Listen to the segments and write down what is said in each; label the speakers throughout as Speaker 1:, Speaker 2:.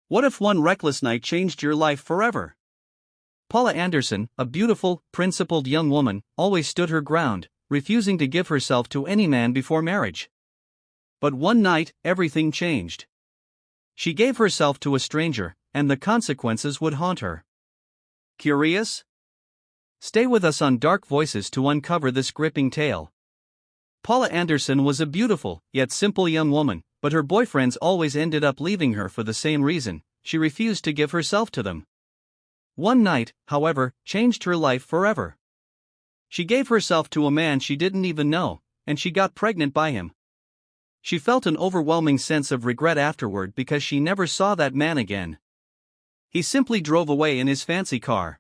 Speaker 1: What if one reckless night changed your life forever? Paula Anderson, a beautiful, principled young woman, always stood her ground, refusing to give herself to any man before marriage. But one night, everything changed. She gave herself to a stranger, and the consequences would haunt her. Curious? Stay with us on Dark Voices to uncover this gripping tale. Paula Anderson was a beautiful, yet simple young woman, but her boyfriends always ended up leaving her for the same reason: she refused to give herself to them. One night, however, changed her life forever. She gave herself to a man she didn't even know, and she got pregnant by him. She felt an overwhelming sense of regret afterward because she never saw that man again. He simply drove away in his fancy car.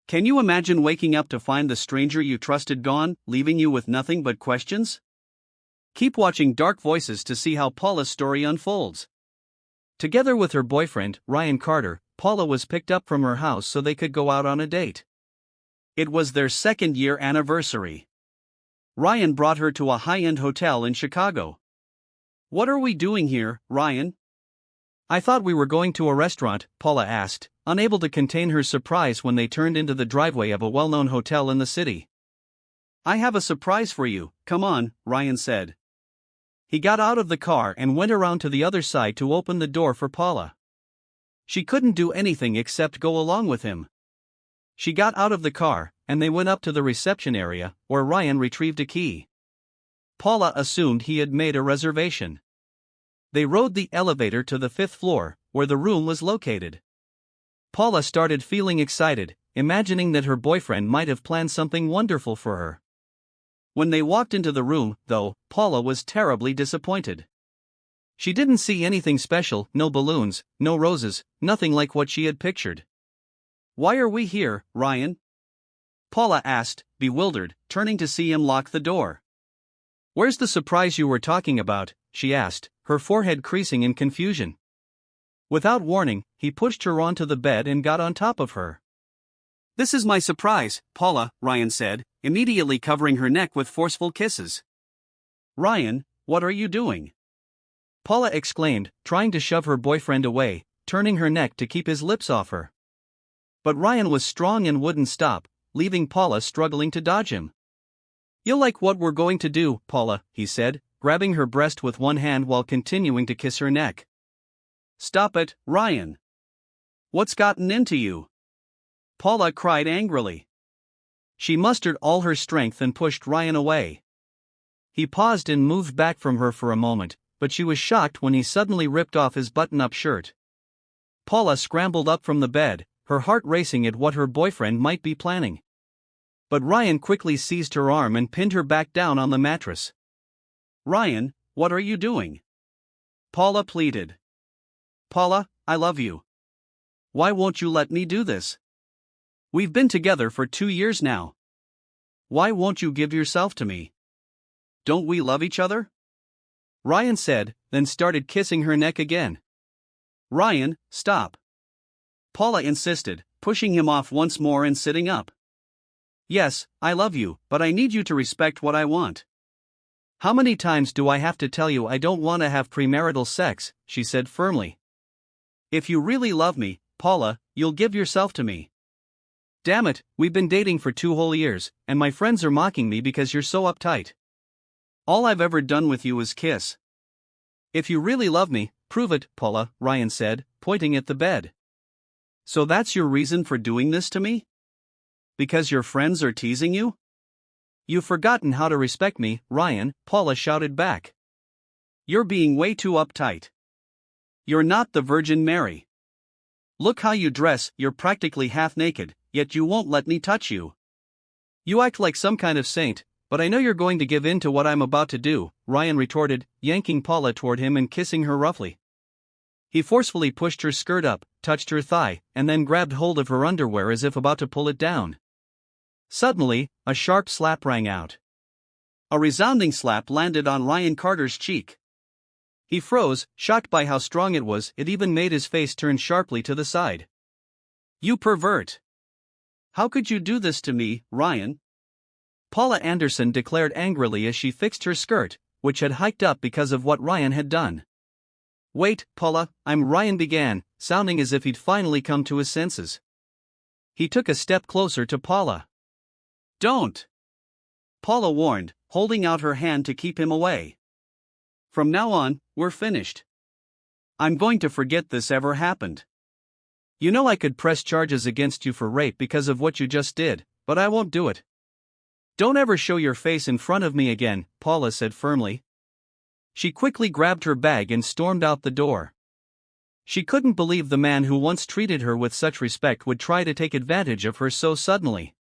Speaker 1: Can you imagine waking up to find the stranger you trusted gone, leaving you with nothing but questions? Keep watching Dark Voices to see how Paula's story unfolds. Together with her boyfriend, Ryan Carter, Paula was picked up from her house so they could go out on a date. It was their second-year anniversary. Ryan brought her to a high-end hotel in Chicago. "What are we doing here, Ryan?" "I thought we were going to a restaurant," Paula asked, unable to contain her surprise when they turned into the driveway of a well-known hotel in the city. "I have a surprise for you, come on," Ryan said. He got out of the car and went around to the other side to open the door for Paula. She couldn't do anything except go along with him. She got out of the car, and they went up to the reception area, where Ryan retrieved a key. Paula assumed he had made a reservation. They rode the elevator to the 5th floor, where the room was located. Paula started feeling excited, imagining that her boyfriend might have planned something wonderful for her. When they walked into the room, though, Paula was terribly disappointed. She didn't see anything special: no balloons, no roses, nothing like what she had pictured. "Why are we here, Ryan?" Paula asked, bewildered, turning to see him lock the door. "Where's the surprise you were talking about?" she asked, her forehead creasing in confusion. Without warning, he pushed her onto the bed and got on top of her. "This is my surprise, Paula," Ryan said, immediately covering her neck with forceful kisses. "Ryan, what are you doing?" Paula exclaimed, trying to shove her boyfriend away, turning her neck to keep his lips off her. But Ryan was strong and wouldn't stop, leaving Paula struggling to dodge him. "You'll like what we're going to do, Paula," he said, grabbing her breast with one hand while continuing to kiss her neck. "Stop it, Ryan. What's gotten into you?" Paula cried angrily. She mustered all her strength and pushed Ryan away. He paused and moved back from her for a moment, but she was shocked when he suddenly ripped off his button-up shirt. Paula scrambled up from the bed, her heart racing at what her boyfriend might be planning. But Ryan quickly seized her arm and pinned her back down on the mattress. "Ryan, what are you doing?" Paula pleaded. "Paula, I love you. Why won't you let me do this? We've been together for 2 years now. Why won't you give yourself to me? Don't we love each other?" Ryan said, then started kissing her neck again. "Ryan, stop." Paula insisted, pushing him off once more and sitting up. "Yes, I love you, but I need you to respect what I want. How many times do I have to tell you I don't want to have premarital sex?" she said firmly. "If you really love me, Paula, you'll give yourself to me. Damn it, we've been dating for 2 whole years, and my friends are mocking me because you're so uptight. All I've ever done with you is kiss. If you really love me, prove it, Paula," Ryan said, pointing at the bed. "So that's your reason for doing this to me? Because your friends are teasing you? You've forgotten how to respect me, Ryan," Paula shouted back. "You're being way too uptight. You're not the Virgin Mary. Look how you dress, you're practically half naked, yet you won't let me touch you. You act like some kind of saint, but I know you're going to give in to what I'm about to do," Ryan retorted, yanking Paula toward him and kissing her roughly. He forcefully pushed her skirt up, touched her thigh, and then grabbed hold of her underwear as if about to pull it down. Suddenly, a sharp slap rang out. A resounding slap landed on Ryan Carter's cheek. He froze, shocked by how strong it was. It even made his face turn sharply to the side. "You pervert! How could you do this to me, Ryan?" Paula Anderson declared angrily as she fixed her skirt, which had hiked up because of what Ryan had done. "Wait, Paula," Ryan began, sounding as if he'd finally come to his senses. He took a step closer to Paula. "Don't!" Paula warned, holding out her hand to keep him away. "From now on, we're finished. I'm going to forget this ever happened. You know I could press charges against you for rape because of what you just did, but I won't do it." "Don't ever show your face in front of me again," Paula said firmly. She quickly grabbed her bag and stormed out the door. She couldn't believe the man who once treated her with such respect would try to take advantage of her so suddenly.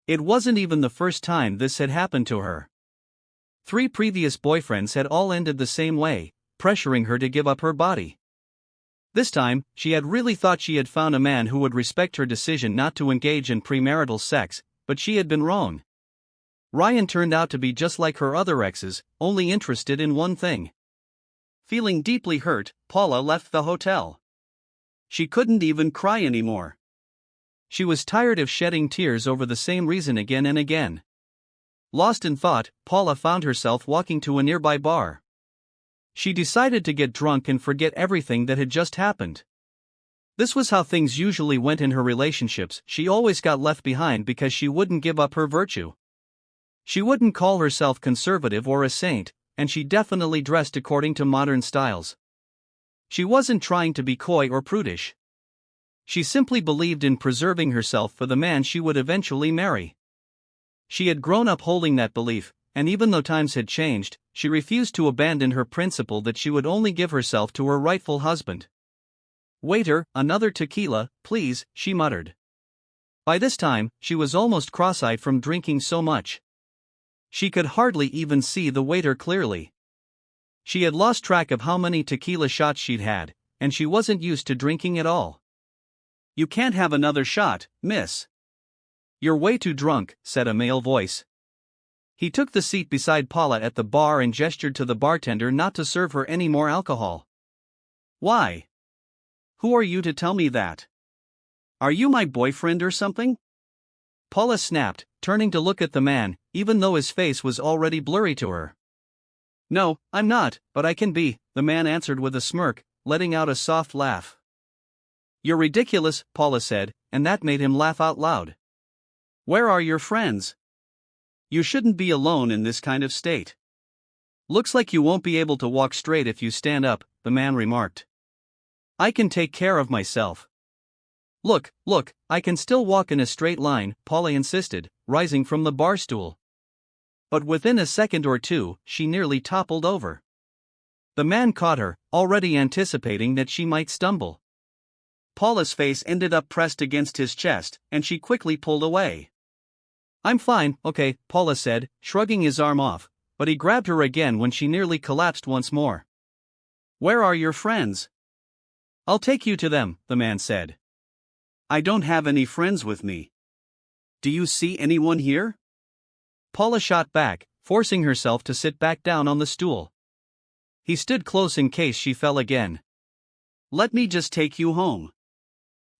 Speaker 1: It wasn't even the first time this had happened to her. 3 previous boyfriends had all ended the same way, pressuring her to give up her body. This time, she had really thought she had found a man who would respect her decision not to engage in premarital sex, but she had been wrong. Ryan turned out to be just like her other exes, only interested in one thing. Feeling deeply hurt, Paula left the hotel. She couldn't even cry anymore. She was tired of shedding tears over the same reason again and again. Lost in thought, Paula found herself walking to a nearby bar. She decided to get drunk and forget everything that had just happened. This was how things usually went in her relationships. She always got left behind because she wouldn't give up her virtue. She wouldn't call herself conservative or a saint, and she definitely dressed according to modern styles. She wasn't trying to be coy or prudish. She simply believed in preserving herself for the man she would eventually marry. She had grown up holding that belief, and even though times had changed, she refused to abandon her principle that she would only give herself to her rightful husband. "Waiter, another tequila, please," she muttered. By this time, she was almost cross-eyed from drinking so much. She could hardly even see the waiter clearly. She had lost track of how many tequila shots she'd had, and she wasn't used to drinking at all. "You can't have another shot, miss. You're way too drunk," said a male voice. He took the seat beside Paula at the bar and gestured to the bartender not to serve her any more alcohol. "Why? Who are you to tell me that? Are you my boyfriend or something?" Paula snapped, turning to look at the man, even though his face was already blurry to her. "No, I'm not, but I can be," the man answered with a smirk, letting out a soft laugh. "You're ridiculous," Paula said, and that made him laugh out loud. "Where are your friends? You shouldn't be alone in this kind of state." "Looks like you won't be able to walk straight if you stand up," the man remarked. "I can take care of myself." Look, I can still walk in a straight line," Paula insisted, rising from the bar stool. But within a second or two, she nearly toppled over. The man caught her, already anticipating that she might stumble. Paula's face ended up pressed against his chest, and she quickly pulled away. "I'm fine, okay," Paula said, shrugging his arm off, but he grabbed her again when she nearly collapsed once more. "Where are your friends?" "I'll take you to them," the man said. "I don't have any friends with me. Do you see anyone here?" Paula shot back, forcing herself to sit back down on the stool. He stood close in case she fell again. "Let me just take you home."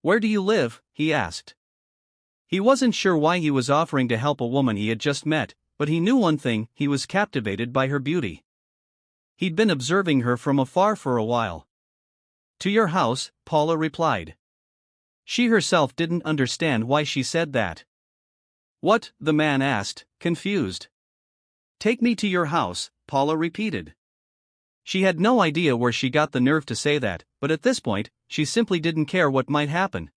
Speaker 1: "Where do you live?" he asked. He wasn't sure why he was offering to help a woman he had just met, but he knew one thing: he was captivated by her beauty. He'd been observing her from afar for a while. "To your house," Paula replied. She herself didn't understand why she said that. "What?" the man asked, confused. "Take me to your house," Paula repeated. She had no idea where she got the nerve to say that, but at this point, she simply didn't care what might happen.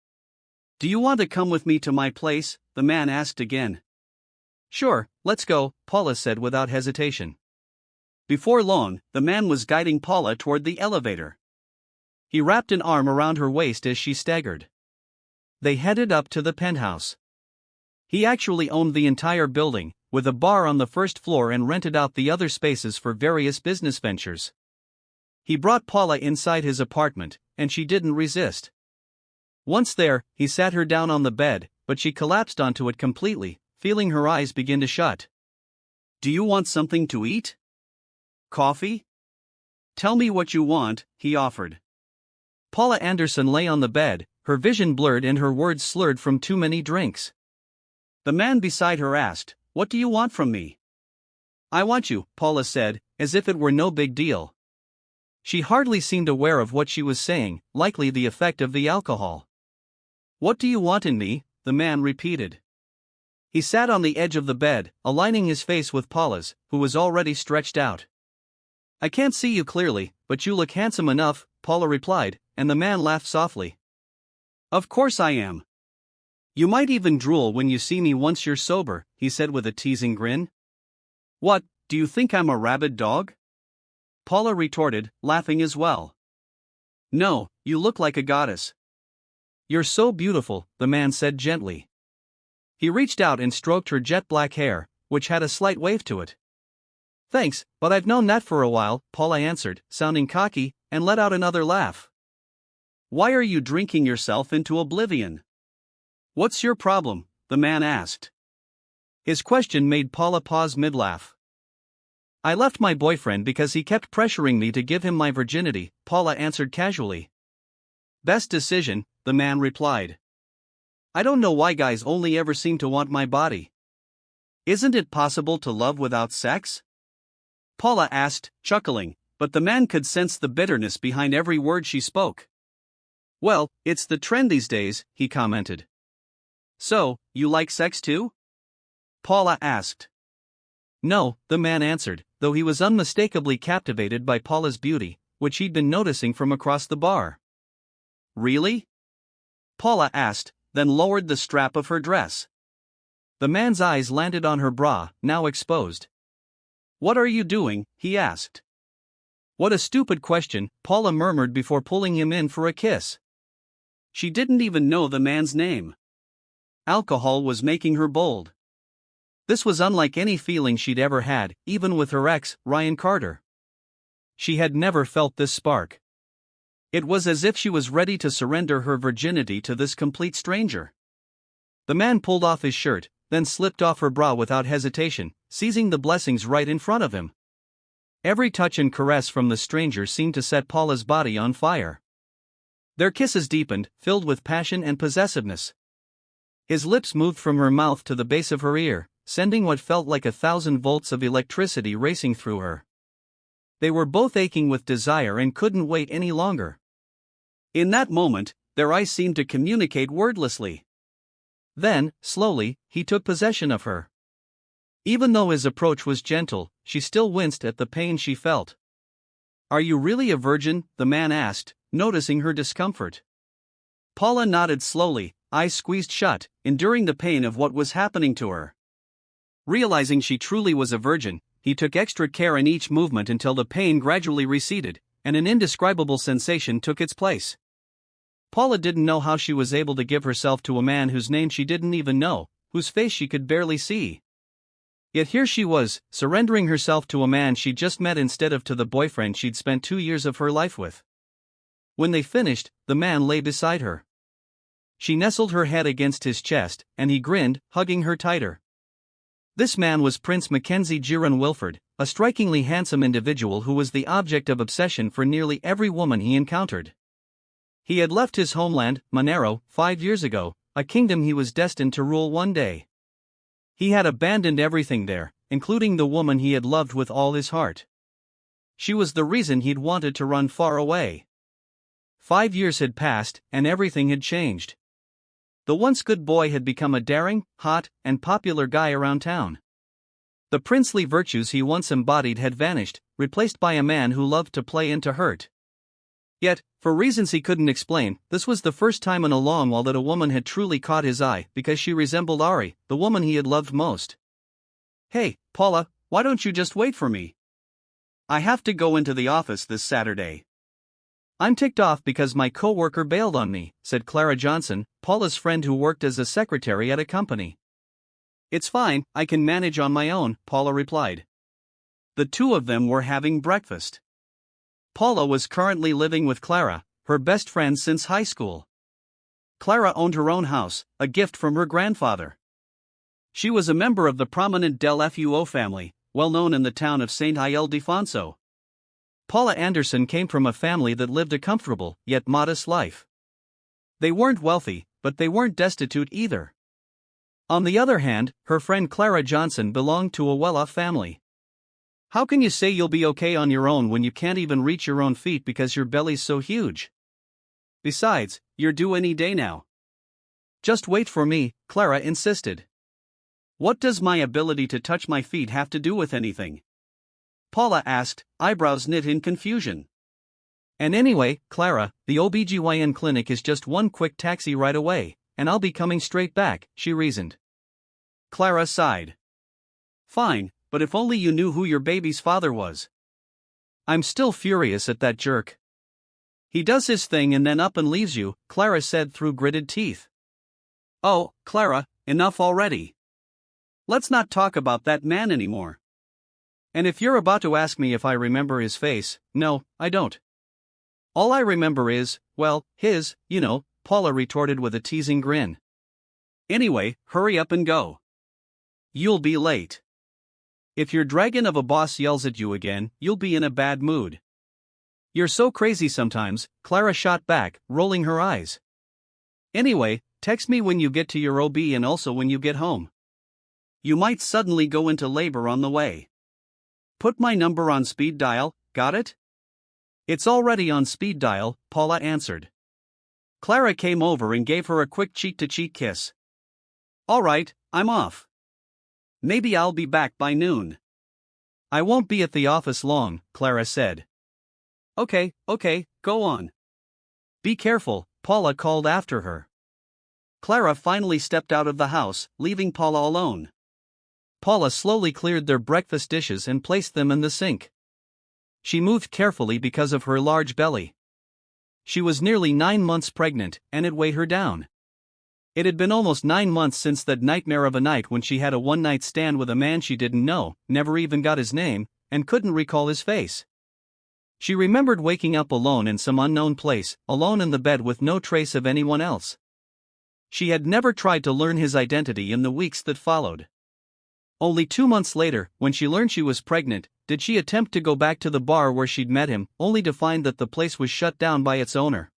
Speaker 1: "Do you want to come with me to my place?" the man asked again. "Sure, let's go," Paula said without hesitation. Before long, the man was guiding Paula toward the elevator. He wrapped an arm around her waist as she staggered. They headed up to the penthouse. He actually owned the entire building, with a bar on the first floor and rented out the other spaces for various business ventures. He brought Paula inside his apartment, and she didn't resist. Once there, he sat her down on the bed, but she collapsed onto it completely, feeling her eyes begin to shut. "Do you want something to eat? Coffee? Tell me what you want," he offered. Paula Anderson lay on the bed, her vision blurred and her words slurred from too many drinks. The man beside her asked, "What do you want from me?" "I want you," Paula said, as if it were no big deal. She hardly seemed aware of what she was saying, likely the effect of the alcohol. "What do you want in me?" the man repeated. He sat on the edge of the bed, aligning his face with Paula's, who was already stretched out. "I can't see you clearly, but you look handsome enough," Paula replied, and the man laughed softly. "Of course I am. You might even drool when you see me once you're sober," he said with a teasing grin. "What, do you think I'm a rabid dog?" Paula retorted, laughing as well. "No, you look like a goddess." "You're so beautiful," the man said gently. He reached out and stroked her jet black hair, which had a slight wave to it. "Thanks, but I've known that for a while," Paula answered, sounding cocky, and let out another laugh. "Why are you drinking yourself into oblivion?" "What's your problem?" the man asked. His question made Paula pause mid-laugh. "I left my boyfriend because he kept pressuring me to give him my virginity," Paula answered casually. "Best decision," the man replied. "I don't know why guys only ever seem to want my body. Isn't it possible to love without sex?" Paula asked, chuckling, but the man could sense the bitterness behind every word she spoke. "Well, it's the trend these days," he commented. "So, you like sex too?" Paula asked. "No," the man answered, though he was unmistakably captivated by Paula's beauty, which he'd been noticing from across the bar. "Really?" Paula asked, then lowered the strap of her dress. The man's eyes landed on her bra, now exposed. "What are you doing?" he asked. "What a stupid question," Paula murmured before pulling him in for a kiss. She didn't even know the man's name. Alcohol was making her bold. This was unlike any feeling she'd ever had, even with her ex, Ryan Carter. She had never felt this spark. It was as if she was ready to surrender her virginity to this complete stranger. The man pulled off his shirt, then slipped off her bra without hesitation, seizing the blessings right in front of him. Every touch and caress from the stranger seemed to set Paula's body on fire. Their kisses deepened, filled with passion and possessiveness. His lips moved from her mouth to the base of her ear, sending what felt like 1,000 volts of electricity racing through her. They were both aching with desire and couldn't wait any longer. In that moment, their eyes seemed to communicate wordlessly. Then, slowly, he took possession of her. Even though his approach was gentle, she still winced at the pain she felt. "Are you really a virgin?" the man asked, noticing her discomfort. Paula nodded slowly, eyes squeezed shut, enduring the pain of what was happening to her. Realizing she truly was a virgin, he took extra care in each movement until the pain gradually receded, and an indescribable sensation took its place. Paula didn't know how she was able to give herself to a man whose name she didn't even know, whose face she could barely see. Yet here she was, surrendering herself to a man she'd just met instead of to the boyfriend she'd spent 2 years of her life with. When they finished, the man lay beside her. She nestled her head against his chest, and he grinned, hugging her tighter. This man was Prince Mackenzie Giron Wilford, a strikingly handsome individual who was the object of obsession for nearly every woman he encountered. He had left his homeland, Monero, 5 years ago, a kingdom he was destined to rule one day. He had abandoned everything there, including the woman he had loved with all his heart. She was the reason he'd wanted to run far away. 5 years had passed, and everything had changed. The once good boy had become a daring, hot, and popular guy around town. The princely virtues he once embodied had vanished, replaced by a man who loved to play and to hurt. Yet, for reasons he couldn't explain, this was the first time in a long while that a woman had truly caught his eye, because she resembled Ari, the woman he had loved most. "Hey, Paula, why don't you just wait for me? I have to go into the office this Saturday." "I'm ticked off because my co-worker bailed on me," said Clara Johnson, Paula's friend who worked as a secretary at a company. "It's fine, I can manage on my own," Paula replied. The two of them were having breakfast. Paula was currently living with Clara, her best friend since high school. Clara owned her own house, a gift from her grandfather. She was a member of the prominent Del Fuo family, well known in the town of St. Ildefonso. Paula Anderson came from a family that lived a comfortable, yet modest life. They weren't wealthy, but they weren't destitute either. On the other hand, her friend Clara Johnson belonged to a well-off family. How can you say you'll be okay on your own when you can't even reach your own feet because your belly's so huge? Besides, you're due any day now. Just wait for me, Clara insisted. What does my ability to touch my feet have to do with anything? Paula asked, eyebrows knit in confusion. And anyway, Clara, the OBGYN clinic is just one quick taxi ride away, and I'll be coming straight back, she reasoned. Clara sighed. Fine, but if only you knew who your baby's father was. I'm still furious at that jerk. He does his thing and then up and leaves you, Clara said through gritted teeth. Oh, Clara, enough already. Let's not talk about that man anymore. And if you're about to ask me if I remember his face, no, I don't. All I remember is, well, his, Paula retorted with a teasing grin. Anyway, hurry up and go. You'll be late. If your dragon of a boss yells at you again, you'll be in a bad mood. You're so crazy sometimes, Clara shot back, rolling her eyes. Anyway, text me when you get to your OB and also when you get home. You might suddenly go into labor on the way. Put my number on speed dial, got it? It's already on speed dial, Paula answered. Clara came over and gave her a quick cheek-to-cheek kiss. All right, I'm off. Maybe I'll be back by noon. I won't be at the office long, Clara said. Okay, go on. Be careful, Paula called after her. Clara finally stepped out of the house, leaving Paula alone. Paula slowly cleared their breakfast dishes and placed them in the sink. She moved carefully because of her large belly. She was nearly 9 months pregnant, and it weighed her down. It had been almost 9 months since that nightmare of a night when she had a one-night stand with a man she didn't know, never even got his name, and couldn't recall his face. She remembered waking up alone in some unknown place, alone in the bed with no trace of anyone else. She had never tried to learn his identity in the weeks that followed. Only 2 months later, when she learned she was pregnant, did she attempt to go back to the bar where she'd met him, only to find that the place was shut down by its owner.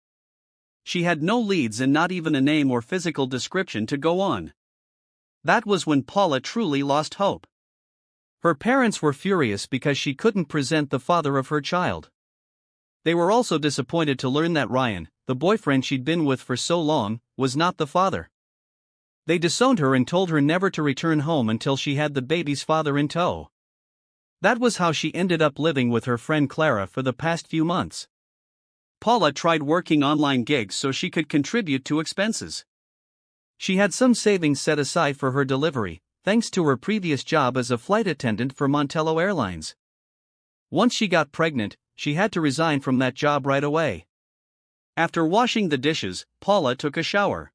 Speaker 1: She had no leads and not even a name or physical description to go on. That was when Paula truly lost hope. Her parents were furious because she couldn't present the father of her child. They were also disappointed to learn that Ryan, the boyfriend she'd been with for so long, was not the father. They disowned her and told her never to return home until she had the baby's father in tow. That was how she ended up living with her friend Clara for the past few months. Paula tried working online gigs so she could contribute to expenses. She had some savings set aside for her delivery, thanks to her previous job as a flight attendant for Montello Airlines. Once she got pregnant, she had to resign from that job right away. After washing the dishes, Paula took a shower.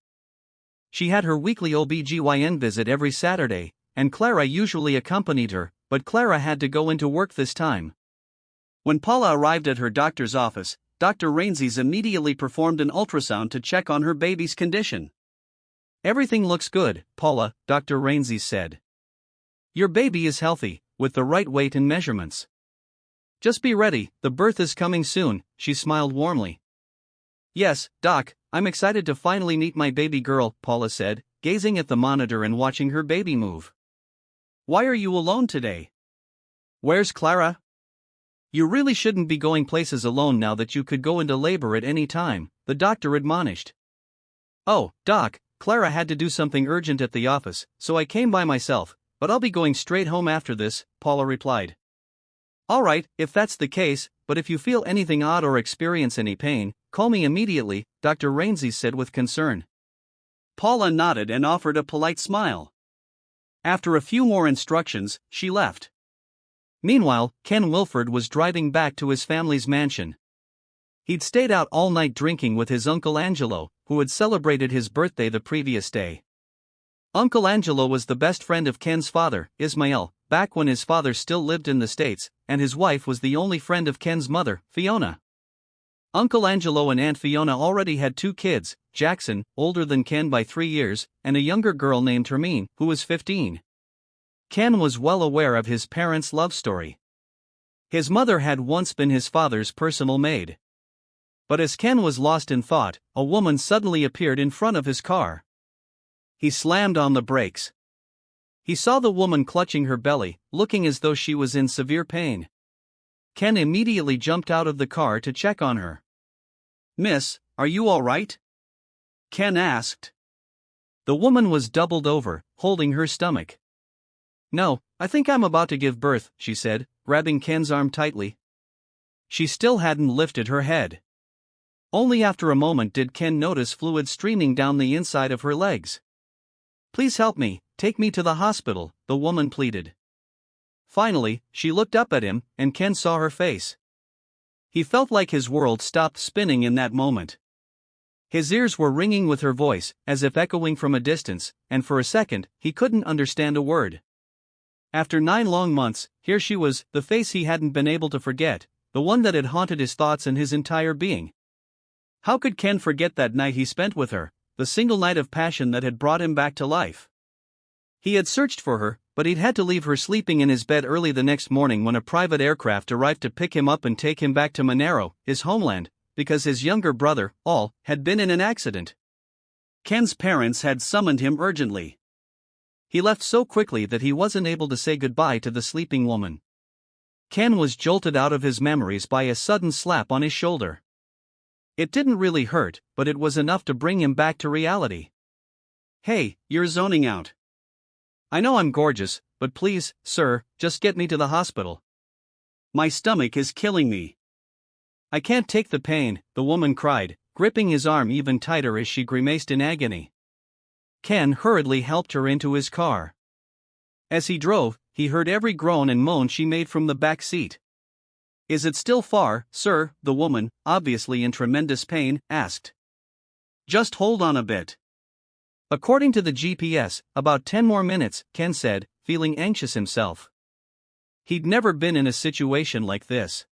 Speaker 1: She had her weekly OBGYN visit every Saturday, and Clara usually accompanied her, but Clara had to go into work this time. When Paula arrived at her doctor's office, Dr. Rainses immediately performed an ultrasound to check on her baby's condition. Everything looks good, Paula, Dr. Rainses said. Your baby is healthy, with the right weight and measurements. Just be ready, the birth is coming soon, she smiled warmly. Yes, Doc, I'm excited to finally meet my baby girl, Paula said, gazing at the monitor and watching her baby move. Why are you alone today? Where's Clara? You really shouldn't be going places alone now that you could go into labor at any time, the doctor admonished. Oh, Doc, Clara had to do something urgent at the office, so I came by myself, but I'll be going straight home after this, Paula replied. All right, if that's the case, but if you feel anything odd or experience any pain, call me immediately, Dr. Rainses said with concern. Paula nodded and offered a polite smile. After a few more instructions, she left. Meanwhile, Ken Wilford was driving back to his family's mansion. He'd stayed out all night drinking with his Uncle Angelo, who had celebrated his birthday the previous day. Uncle Angelo was the best friend of Ken's father, Ismael, back when his father still lived in the States, and his wife was the only friend of Ken's mother, Fiona. Uncle Angelo and Aunt Fiona already had 2 kids, Jackson, older than Ken by 3 years, and a younger girl named Hermine, who was 15. Ken was well aware of his parents' love story. His mother had once been his father's personal maid. But as Ken was lost in thought, a woman suddenly appeared in front of his car. He slammed on the brakes. He saw the woman clutching her belly, looking as though she was in severe pain. Ken immediately jumped out of the car to check on her. "Miss, are you all right?" Ken asked. The woman was doubled over, holding her stomach. "No, I think I'm about to give birth," she said, grabbing Ken's arm tightly. She still hadn't lifted her head. Only after a moment did Ken notice fluid streaming down the inside of her legs. "Please help me, take me to the hospital," the woman pleaded. Finally, she looked up at him, and Ken saw her face. He felt like his world stopped spinning in that moment. His ears were ringing with her voice, as if echoing from a distance, and for a second, he couldn't understand a word. After 9 long months, here she was, the face he hadn't been able to forget, the one that had haunted his thoughts and his entire being. How could Ken forget that night he spent with her, the single night of passion that had brought him back to life? He had searched for her, but he'd had to leave her sleeping in his bed early the next morning when a private aircraft arrived to pick him up and take him back to Monero, his homeland, because his younger brother, Al, had been in an accident. Ken's parents had summoned him urgently. He left so quickly that he wasn't able to say goodbye to the sleeping woman. Ken was jolted out of his memories by a sudden slap on his shoulder. It didn't really hurt, but it was enough to bring him back to reality. "Hey, you're zoning out. I know I'm gorgeous, but please, sir, just get me to the hospital. My stomach is killing me." "I can't take the pain," the woman cried, gripping his arm even tighter as she grimaced in agony. Ken hurriedly helped her into his car. As he drove, he heard every groan and moan she made from the back seat. "Is it still far, sir?" the woman, obviously in tremendous pain, asked. "Just hold on a bit." "According to the GPS, about 10 more minutes," Ken said, feeling anxious himself. He'd never been in a situation like this.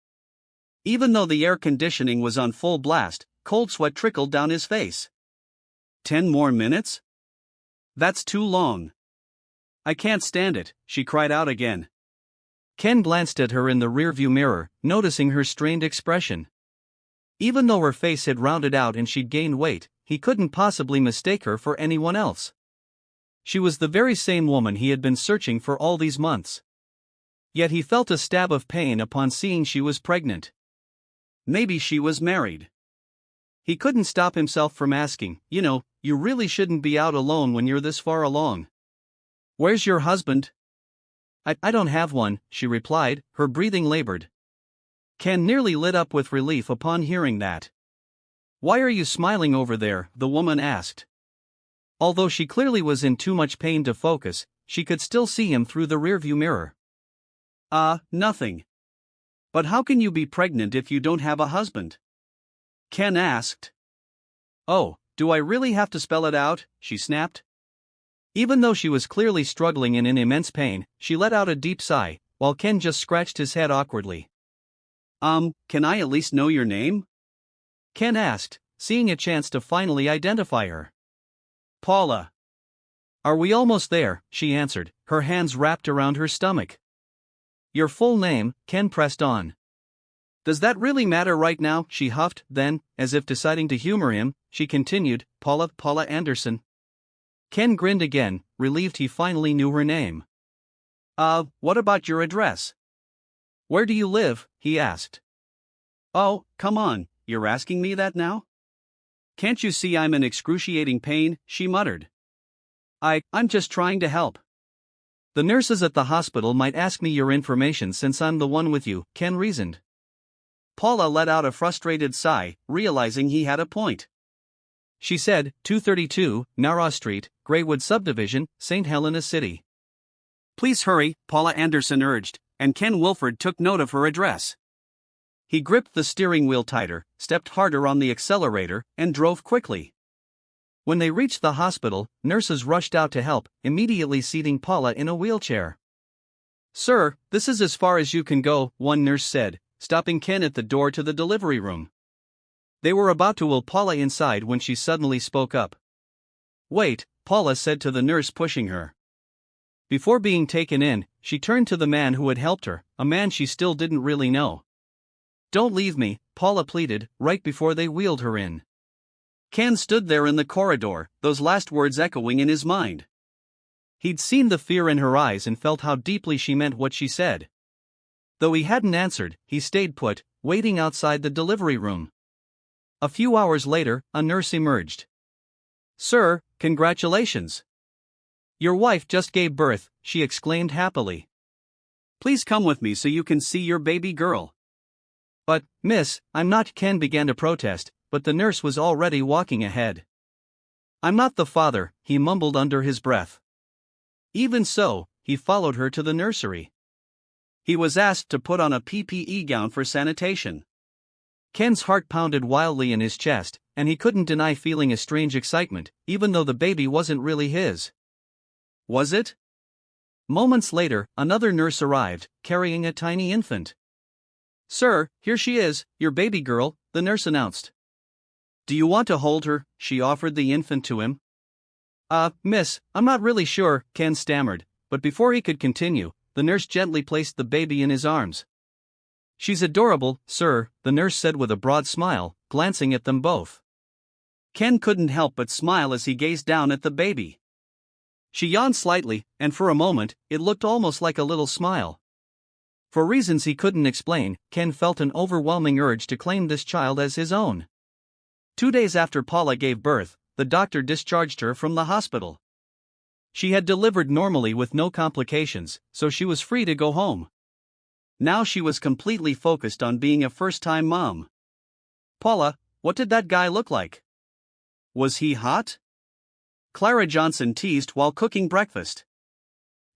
Speaker 1: Even though the air conditioning was on full blast, cold sweat trickled down his face. 10 more minutes? That's too long. "I can't stand it," she cried out again. Ken glanced at her in the rearview mirror, noticing her strained expression. Even though her face had rounded out and she'd gained weight, he couldn't possibly mistake her for anyone else. She was the very same woman he had been searching for all these months. Yet he felt a stab of pain upon seeing she was pregnant. Maybe she was married. He couldn't stop himself from asking, "You really shouldn't be out alone when you're this far along. Where's your husband?" I don't have one," she replied, her breathing labored. Ken nearly lit up with relief upon hearing that. "Why are you smiling over there?" the woman asked. Although she clearly was in too much pain to focus, she could still see him through the rearview mirror. Nothing. But how can you be pregnant if you don't have a husband?" Ken asked. "Oh, do I really have to spell it out?" she snapped. Even though she was clearly struggling and in immense pain, she let out a deep sigh, while Ken just scratched his head awkwardly. Can I at least know your name?" Ken asked, seeing a chance to finally identify her. "Paula." "Are we almost there?" she answered, her hands wrapped around her stomach. "Your full name," Ken pressed on. "Does that really matter right now?" she huffed, then, as if deciding to humor him, she continued, Paula Anderson." Ken grinned again, relieved he finally knew her name. What about your address?" "Where do you live?" he asked. "Oh, come on, you're asking me that now? Can't you see I'm in excruciating pain?" she muttered. I'm just trying to help. "The nurses at the hospital might ask me your information since I'm the one with you," Ken reasoned. Paula let out a frustrated sigh, realizing he had a point. She said, 232, Nara Street, Greywood Subdivision, St. Helena City. "Please hurry," Paula Anderson urged, and Ken Wilford took note of her address. He gripped the steering wheel tighter, stepped harder on the accelerator, and drove quickly. When they reached the hospital, nurses rushed out to help, immediately seating Paula in a wheelchair. "Sir, this is as far as you can go," one nurse said, stopping Ken at the door to the delivery room. They were about to wheel Paula inside when she suddenly spoke up. "Wait," Paula said to the nurse pushing her. Before being taken in, she turned to the man who had helped her, a man she still didn't really know. "Don't leave me," Paula pleaded, right before they wheeled her in. Ken stood there in the corridor, those last words echoing in his mind. He'd seen the fear in her eyes and felt how deeply she meant what she said. Though he hadn't answered, he stayed put, waiting outside the delivery room. A few hours later, a nurse emerged. "Sir, congratulations! Your wife just gave birth," she exclaimed happily. "Please come with me so you can see your baby girl." "But, miss, I'm not," Ken began to protest, but the nurse was already walking ahead. "I'm not the father," he mumbled under his breath. Even so, he followed her to the nursery. He was asked to put on a PPE gown for sanitation. Ken's heart pounded wildly in his chest, and he couldn't deny feeling a strange excitement, even though the baby wasn't really his. Was it? Moments later, another nurse arrived, carrying a tiny infant. "Sir, here she is, your baby girl," the nurse announced. "Do you want to hold her?" She offered the infant to him. Miss, I'm not really sure," Ken stammered, but before he could continue, the nurse gently placed the baby in his arms. "She's adorable, sir," the nurse said with a broad smile, glancing at them both. Ken couldn't help but smile as he gazed down at the baby. She yawned slightly, and for a moment, it looked almost like a little smile. For reasons he couldn't explain, Ken felt an overwhelming urge to claim this child as his own. 2 days after Paula gave birth, the doctor discharged her from the hospital. She had delivered normally with no complications, so she was free to go home. Now she was completely focused on being a first-time mom. "Paula, what did that guy look like? Was he hot?" Clara Johnson teased while cooking breakfast.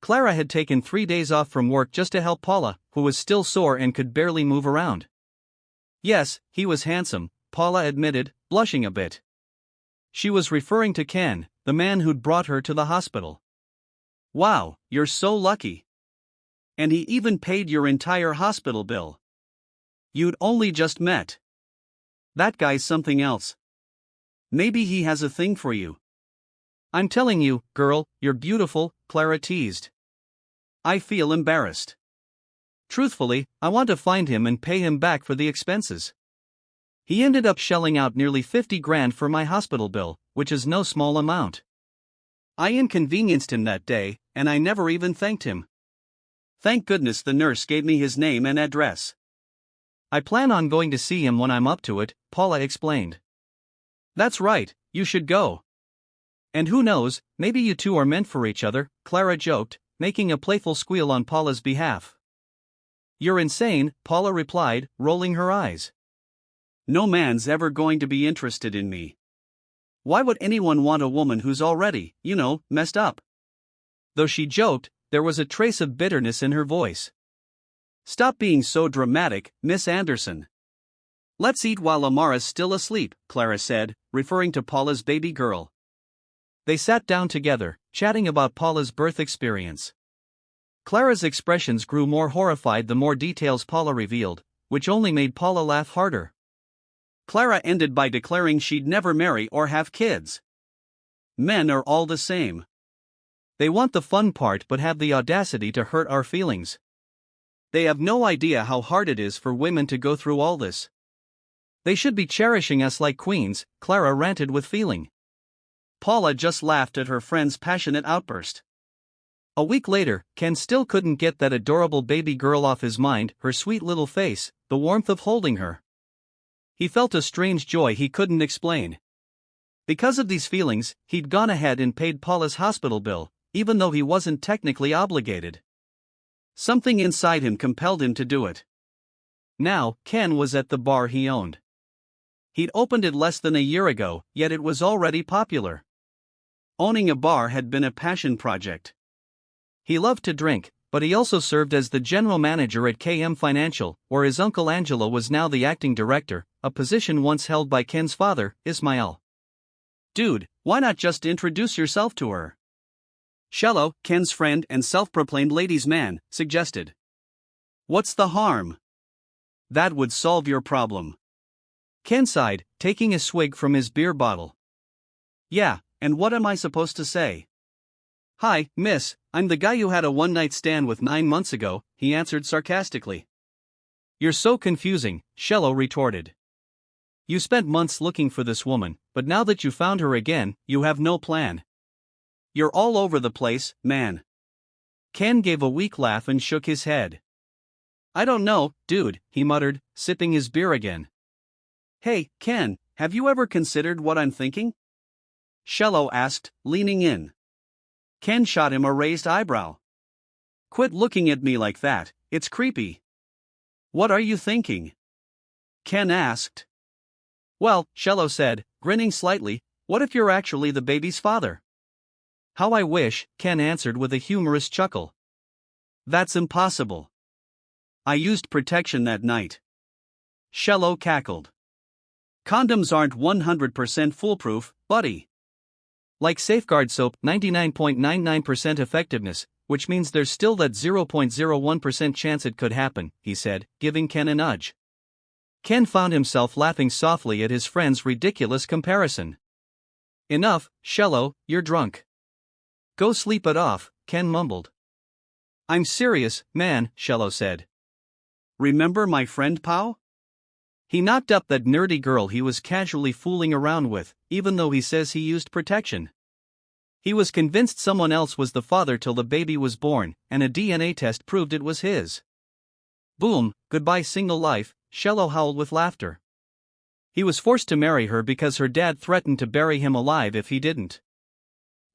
Speaker 1: Clara had taken 3 days off from work just to help Paula, who was still sore and could barely move around. "Yes, he was handsome," Paula admitted, blushing a bit. She was referring to Ken, the man who'd brought her to the hospital. "Wow, you're so lucky. And he even paid your entire hospital bill. You'd only just met. That guy's something else. Maybe he has a thing for you." "I'm telling you, girl, you're beautiful," Clara teased. "I feel embarrassed. Truthfully, I want to find him and pay him back for the expenses. He ended up shelling out nearly 50 grand for my hospital bill, which is no small amount. I inconvenienced him that day, and I never even thanked him. Thank goodness the nurse gave me his name and address." "I plan on going to see him when I'm up to it," Paula explained. "That's right, you should go. And who knows, maybe you two are meant for each other," Clara joked, making a playful squeal on Paula's behalf. "You're insane," Paula replied, rolling her eyes. "No man's ever going to be interested in me. Why would anyone want a woman who's already, messed up?" Though she joked, there was a trace of bitterness in her voice. "Stop being so dramatic, Miss Anderson. Let's eat while Amara's still asleep," Clara said, referring to Paula's baby girl. They sat down together, chatting about Paula's birth experience. Clara's expressions grew more horrified the more details Paula revealed, which only made Paula laugh harder. Clara ended by declaring she'd never marry or have kids. "Men are all the same. They want the fun part but have the audacity to hurt our feelings. They have no idea how hard it is for women to go through all this. They should be cherishing us like queens," Clara ranted with feeling. Paula just laughed at her friend's passionate outburst. A week later, Ken still couldn't get that adorable baby girl off his mind, her sweet little face, the warmth of holding her. He felt a strange joy he couldn't explain. Because of these feelings, he'd gone ahead and paid Paula's hospital bill, even though he wasn't technically obligated. Something inside him compelled him to do it. Now, Ken was at the bar he owned. He'd opened it less than a year ago, yet it was already popular. Owning a bar had been a passion project. He loved to drink, but he also served as the general manager at KM Financial, where his uncle Angelo was now the acting director, a position once held by Ken's father, Ismael. "Dude, why not just introduce yourself to her?" Shello, Ken's friend and self-proclaimed ladies' man, suggested. "What's the harm? That would solve your problem." Ken sighed, taking a swig from his beer bottle. "Yeah, and what am I supposed to say?" "Hi, miss, I'm the guy you had a one-night stand with 9 months ago," he answered sarcastically. "You're so confusing," Shello retorted. "You spent months looking for this woman, but now that you found her again, you have no plan. You're all over the place, man. Ken gave a weak laugh and shook his head. I don't know, dude, he muttered, sipping his beer again. Hey, Ken, have you ever considered what I'm thinking? Shello asked, leaning in. Ken shot him a raised eyebrow. Quit looking at me like that, it's creepy. What are you thinking? Ken asked. Well, Shello said, grinning slightly, what if you're actually the baby's father? How I wish, Ken answered with a humorous chuckle. That's impossible. I used protection that night. Shello cackled. Condoms aren't 100% foolproof, buddy. Like Safeguard soap, 99.99% effectiveness, which means there's still that 0.01% chance it could happen, he said, giving Ken a nudge. Ken found himself laughing softly at his friend's ridiculous comparison. Enough, Shello, you're drunk. Go sleep it off, Ken mumbled. I'm serious, man, Shello said. Remember my friend Pau? He knocked up that nerdy girl he was casually fooling around with, even though he says he used protection. He was convinced someone else was the father till the baby was born, and a DNA test proved it was his. Boom, goodbye single life, Shello howled with laughter. He was forced to marry her because her dad threatened to bury him alive if he didn't.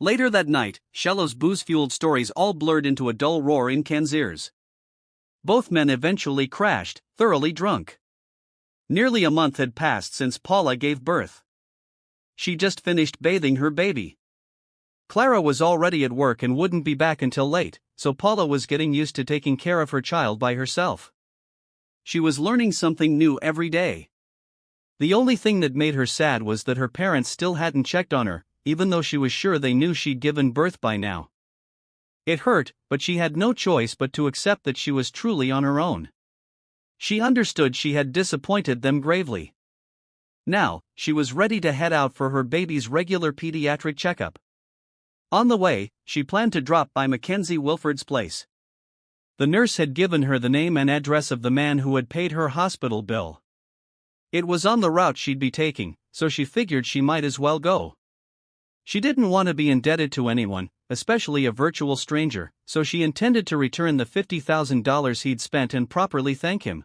Speaker 1: Later that night, Shello's booze-fueled stories all blurred into a dull roar in Ken's ears. Both men eventually crashed, thoroughly drunk. Nearly a month had passed since Paula gave birth. She just finished bathing her baby. Clara was already at work and wouldn't be back until late, so Paula was getting used to taking care of her child by herself. She was learning something new every day. The only thing that made her sad was that her parents still hadn't checked on her, even though she was sure they knew she'd given birth by now. It hurt, but she had no choice but to accept that she was truly on her own. She understood she had disappointed them gravely. Now, she was ready to head out for her baby's regular pediatric checkup. On the way, she planned to drop by Mackenzie Wilford's place. The nurse had given her the name and address of the man who had paid her hospital bill. It was on the route she'd be taking, so she figured she might as well go. She didn't want to be indebted to anyone, especially a virtual stranger, so she intended to return the $50,000 he'd spent and properly thank him.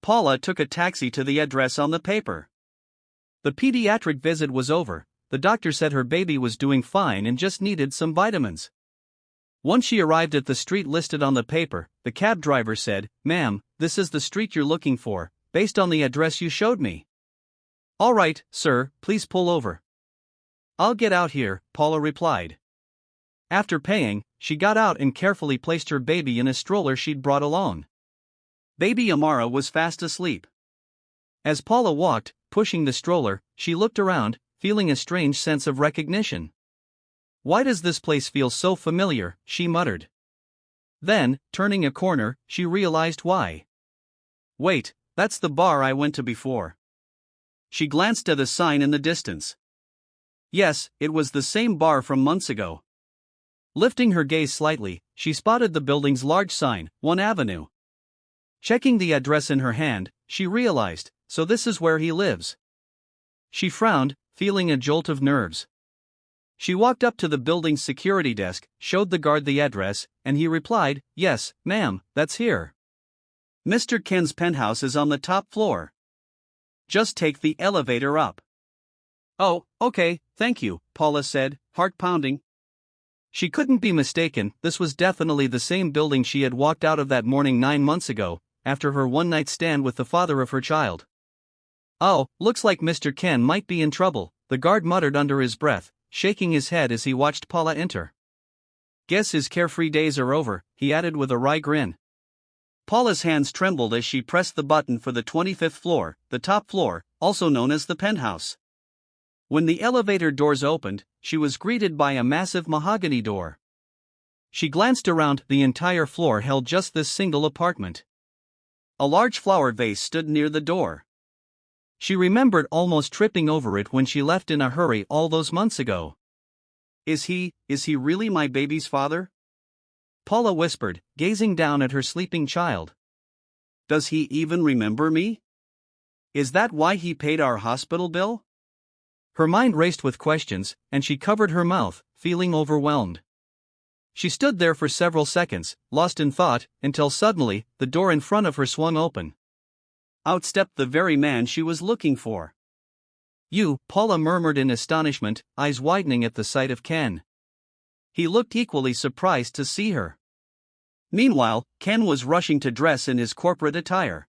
Speaker 1: Paula took a taxi to the address on the paper. The pediatric visit was over. The doctor said her baby was doing fine and just needed some vitamins. Once she arrived at the street listed on the paper, the cab driver said, "Ma'am, this is the street you're looking for, based on the address you showed me." "All right, sir, please pull over." "I'll get out here," Paula replied. After paying, she got out and carefully placed her baby in a stroller she'd brought along. Baby Amara was fast asleep. As Paula walked, pushing the stroller, she looked around, feeling a strange sense of recognition. "Why does this place feel so familiar?" she muttered. Then, turning a corner, she realized why. "Wait, that's the bar I went to before." She glanced at a sign in the distance. Yes, it was the same bar from months ago. Lifting her gaze slightly, she spotted the building's large sign, 1 Avenue. Checking the address in her hand, she realized, so this is where he lives. She frowned, feeling a jolt of nerves. She walked up to the building's security desk, showed the guard the address, and he replied, "Yes, ma'am, that's here. Mr. Ken's penthouse is on the top floor. Just take the elevator up." "Oh, okay, thank you," Paula said, heart pounding. She couldn't be mistaken, this was definitely the same building she had walked out of that morning 9 months ago, after her one-night stand with the father of her child. "Oh, looks like Mr. Ken might be in trouble," the guard muttered under his breath, shaking his head as he watched Paula enter. "Guess his carefree days are over," he added with a wry grin. Paula's hands trembled as she pressed the button for the 25th floor, the top floor, also known as the penthouse. When the elevator doors opened, she was greeted by a massive mahogany door. She glanced around, the entire floor held just this single apartment. A large flower vase stood near the door. She remembered almost tripping over it when she left in a hurry all those months ago. Is he really my baby's father?" Paula whispered, gazing down at her sleeping child. "Does he even remember me? Is that why he paid our hospital bill?" Her mind raced with questions, and she covered her mouth, feeling overwhelmed. She stood there for several seconds, lost in thought, until suddenly, the door in front of her swung open. Out stepped the very man she was looking for. "You," Paula murmured in astonishment, eyes widening at the sight of Ken. He looked equally surprised to see her. Meanwhile, Ken was rushing to dress in his corporate attire.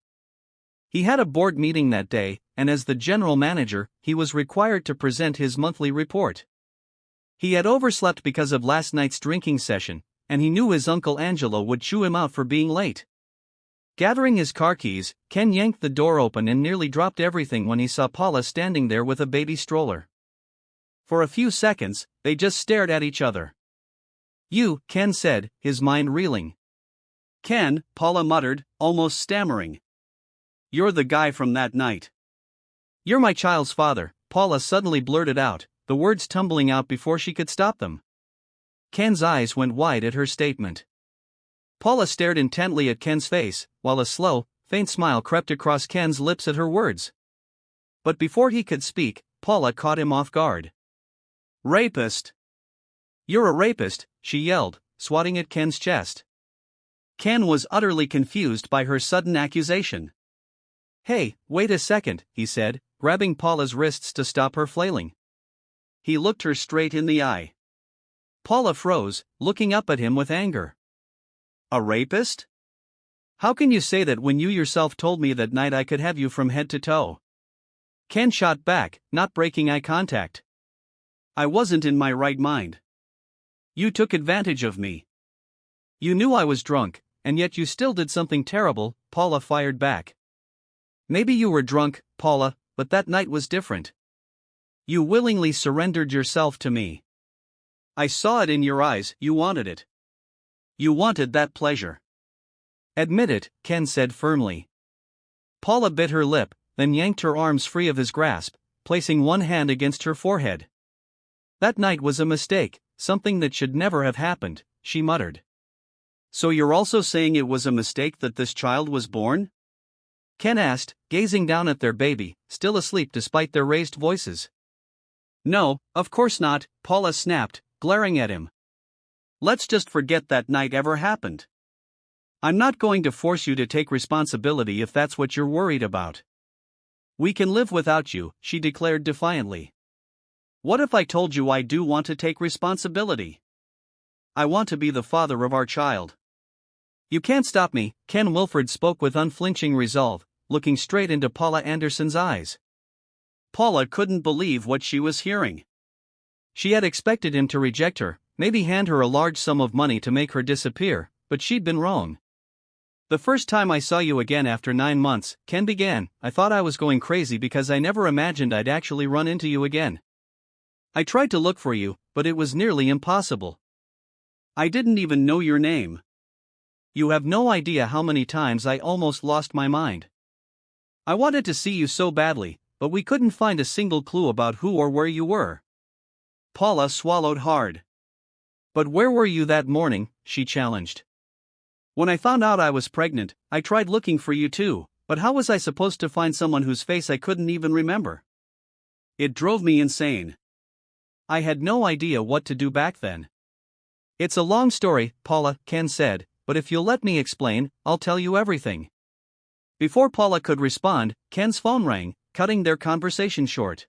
Speaker 1: He had a board meeting that day, and as the general manager, he was required to present his monthly report. He had overslept because of last night's drinking session, and he knew his uncle Angelo would chew him out for being late. Gathering his car keys, Ken yanked the door open and nearly dropped everything when he saw Paula standing there with a baby stroller. For a few seconds, they just stared at each other. "You," Ken said, his mind reeling. "Ken," Paula muttered, almost stammering. "You're the guy from that night." "You're my child's father," Paula suddenly blurted out, the words tumbling out before she could stop them. Ken's eyes went wide at her statement. Paula stared intently at Ken's face, while a slow, faint smile crept across Ken's lips at her words. But before he could speak, Paula caught him off guard. "Rapist! You're a rapist," she yelled, swatting at Ken's chest. Ken was utterly confused by her sudden accusation. "Hey, wait a second," he said, grabbing Paula's wrists to stop her flailing. He looked her straight in the eye. Paula froze, looking up at him with anger. "A rapist? How can you say that when you yourself told me that night I could have you from head to toe?" Ken shot back, not breaking eye contact. "I wasn't in my right mind. You took advantage of me. You knew I was drunk, and yet you still did something terrible," Paula fired back. "Maybe you were drunk, Paula, but that night was different. You willingly surrendered yourself to me. I saw it in your eyes, you wanted it. You wanted that pleasure." "Admit it," Ken said firmly. Paula bit her lip, then yanked her arms free of his grasp, placing one hand against her forehead. "That night was a mistake, something that should never have happened," she muttered. "So you're also saying it was a mistake that this child was born?" Ken asked, gazing down at their baby, still asleep despite their raised voices. "No, of course not," Paula snapped, glaring at him. "Let's just forget that night ever happened. I'm not going to force you to take responsibility if that's what you're worried about. We can live without you," she declared defiantly. "What if I told you I do want to take responsibility? I want to be the father of our child." "You can't stop me," Ken Wilford spoke with unflinching resolve, looking straight into Paula Anderson's eyes. Paula couldn't believe what she was hearing. She had expected him to reject her, maybe hand her a large sum of money to make her disappear, but she'd been wrong. "The first time I saw you again after 9 months, Ken began, I thought I was going crazy because I never imagined I'd actually run into you again. I tried to look for you, but it was nearly impossible. I didn't even know your name. You have no idea how many times I almost lost my mind. I wanted to see you so badly, but we couldn't find a single clue about who or where you were." Paula swallowed hard. "But where were you that morning?" she challenged. "When I found out I was pregnant, I tried looking for you too, but how was I supposed to find someone whose face I couldn't even remember? It drove me insane. I had no idea what to do back then." "It's a long story, Paula," Ken said, "but if you'll let me explain, I'll tell you everything." Before Paula could respond, Ken's phone rang, cutting their conversation short.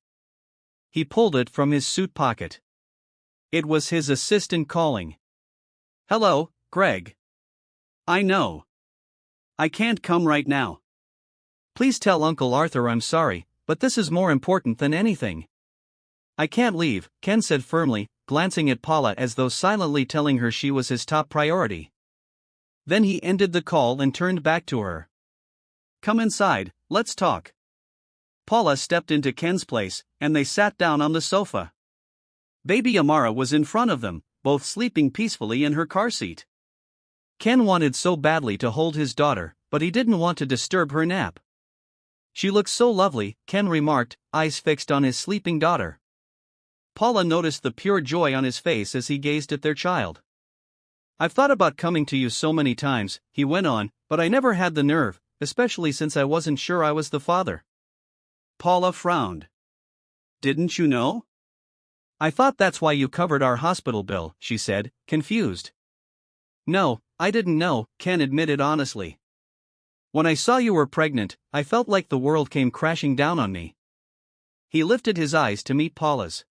Speaker 1: He pulled it from his suit pocket. It was his assistant calling. "Hello, Greg. I know. I can't come right now. Please tell Uncle Arthur I'm sorry, but this is more important than anything." "I can't leave," Ken said firmly, glancing at Paula as though silently telling her she was his top priority. Then he ended the call and turned back to her. "Come inside, let's talk." Paula stepped into Ken's place, and they sat down on the sofa. Baby Amara was in front of them, both sleeping peacefully in her car seat. Ken wanted so badly to hold his daughter, but he didn't want to disturb her nap. "She looks so lovely," Ken remarked, eyes fixed on his sleeping daughter. Paula noticed the pure joy on his face as he gazed at their child. "I've thought about coming to you so many times," he went on, "but I never had the nerve, especially since I wasn't sure I was the father." Paula frowned.
Speaker 2: Didn't you know?
Speaker 1: I thought that's why you covered our hospital bill, she said, confused. No, I didn't know, Ken admitted honestly. When I saw you were pregnant, I felt like the world came crashing down on me. He lifted his eyes to meet Paula's.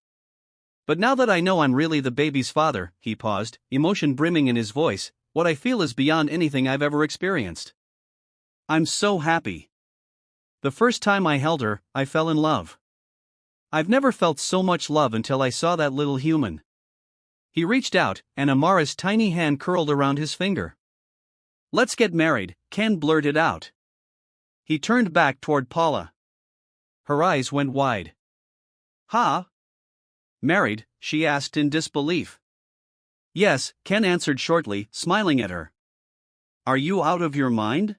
Speaker 1: But now that I know I'm really the baby's father, he paused, emotion brimming in his voice, what I feel is beyond anything I've ever experienced. I'm so happy. The first time I held her, I fell in love. I've never felt so much love until I saw that little human. He reached out, and Amara's tiny hand curled around his finger. Let's get married, Ken blurted out. He turned back toward Paula. Her eyes went wide. Huh? Married? She asked in disbelief. Yes, Ken answered shortly, smiling at her. Are you out of your mind?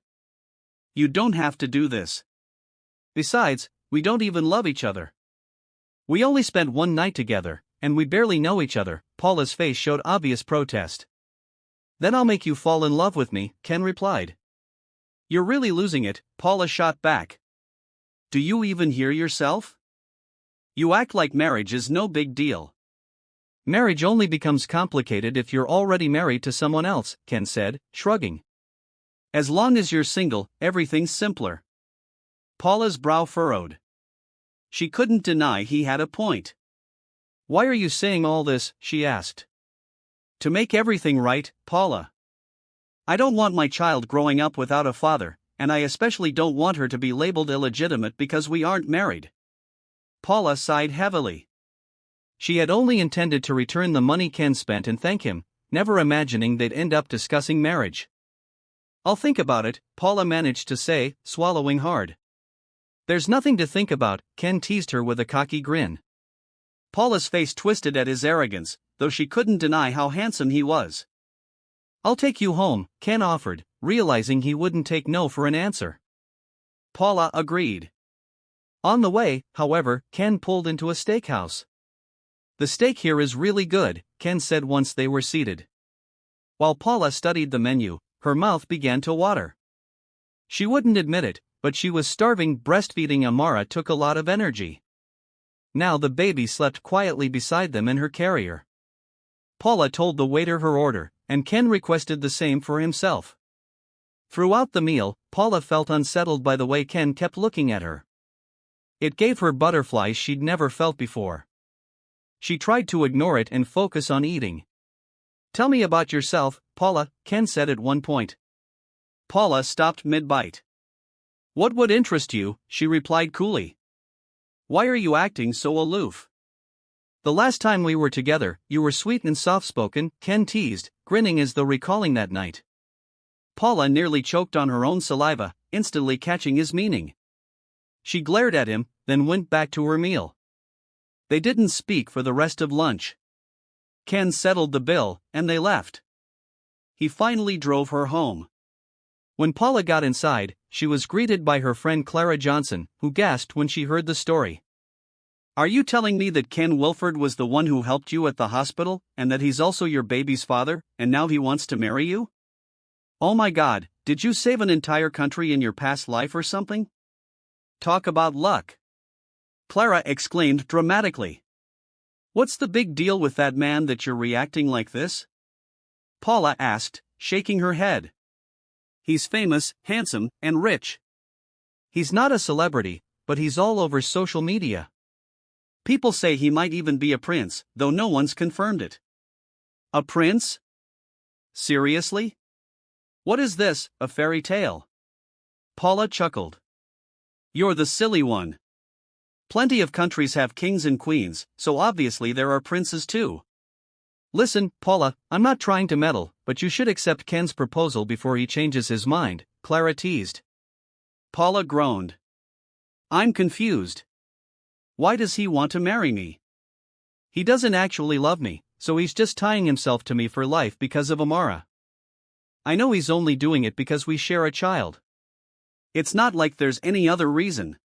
Speaker 1: You don't have to do this. Besides, we don't even love each other. We only spent one night together, and we barely know each other. Paula's face showed obvious protest. Then I'll make you fall in love with me, Ken replied. You're really losing it, Paula shot back. Do you even hear yourself? You act like marriage is no big deal. Marriage only becomes complicated if you're already married to someone else, Ken said, shrugging. As long as you're single, everything's simpler. Paula's brow furrowed. She couldn't deny he had a point. Why are you saying all this? She asked. To make everything right, Paula. I don't want my child growing up without a father, and I especially don't want her to be labeled illegitimate because we aren't married. Paula sighed heavily. She had only intended to return the money Ken spent and thank him, never imagining they'd end up discussing marriage. I'll think about it, Paula managed to say, swallowing hard. There's nothing to think about, Ken teased her with a cocky grin. Paula's face twisted at his arrogance, though she couldn't deny how handsome he was. I'll take you home, Ken offered, realizing he wouldn't take no for an answer. Paula agreed. On the way, however, Ken pulled into a steakhouse. The steak here is really good, Ken said once they were seated. While Paula studied the menu, her mouth began to water. She wouldn't admit it, but she was starving. Breastfeeding Amara took a lot of energy. Now the baby slept quietly beside them in her carrier. Paula told the waiter her order, and Ken requested the same for himself. Throughout the meal, Paula felt unsettled by the way Ken kept looking at her. It gave her butterflies she'd never felt before. She tried to ignore it and focus on eating. Tell me about yourself, Paula, Ken said at one point. Paula stopped mid-bite. What would interest you? She replied coolly. Why are you acting so aloof? The last time we were together, you were sweet and soft-spoken, Ken teased, grinning as though recalling that night. Paula nearly choked on her own saliva, instantly catching his meaning. She glared at him, then went back to her meal. They didn't speak for the rest of lunch. Ken settled the bill, and they left. He finally drove her home. When Paula got inside, she was greeted by her friend Clara Johnson, who gasped when she heard the story. Are you telling me that Ken Wilford was the one who helped you at the hospital, and that he's also your baby's father, and now he wants to marry you? Oh my God, did you save an entire country in your past life or something? Talk about luck. Clara exclaimed dramatically. What's the big deal with that man that you're reacting like this? Paula asked, shaking her head. He's famous, handsome, and rich. He's not a celebrity, but he's all over social media. People say he might even be a prince, though no one's confirmed it. A prince? Seriously? What is this, a fairy tale? Paula chuckled. You're the silly one. Plenty of countries have kings and queens, so obviously there are princes too. Listen, Paula, I'm not trying to meddle, but you should accept Ken's proposal before he changes his mind, Clara teased. Paula groaned. I'm confused. Why does he want to marry me? He doesn't actually love me, so he's just tying himself to me for life because of Amara. I know he's only doing it because we share a child. It's not like there's any other reason.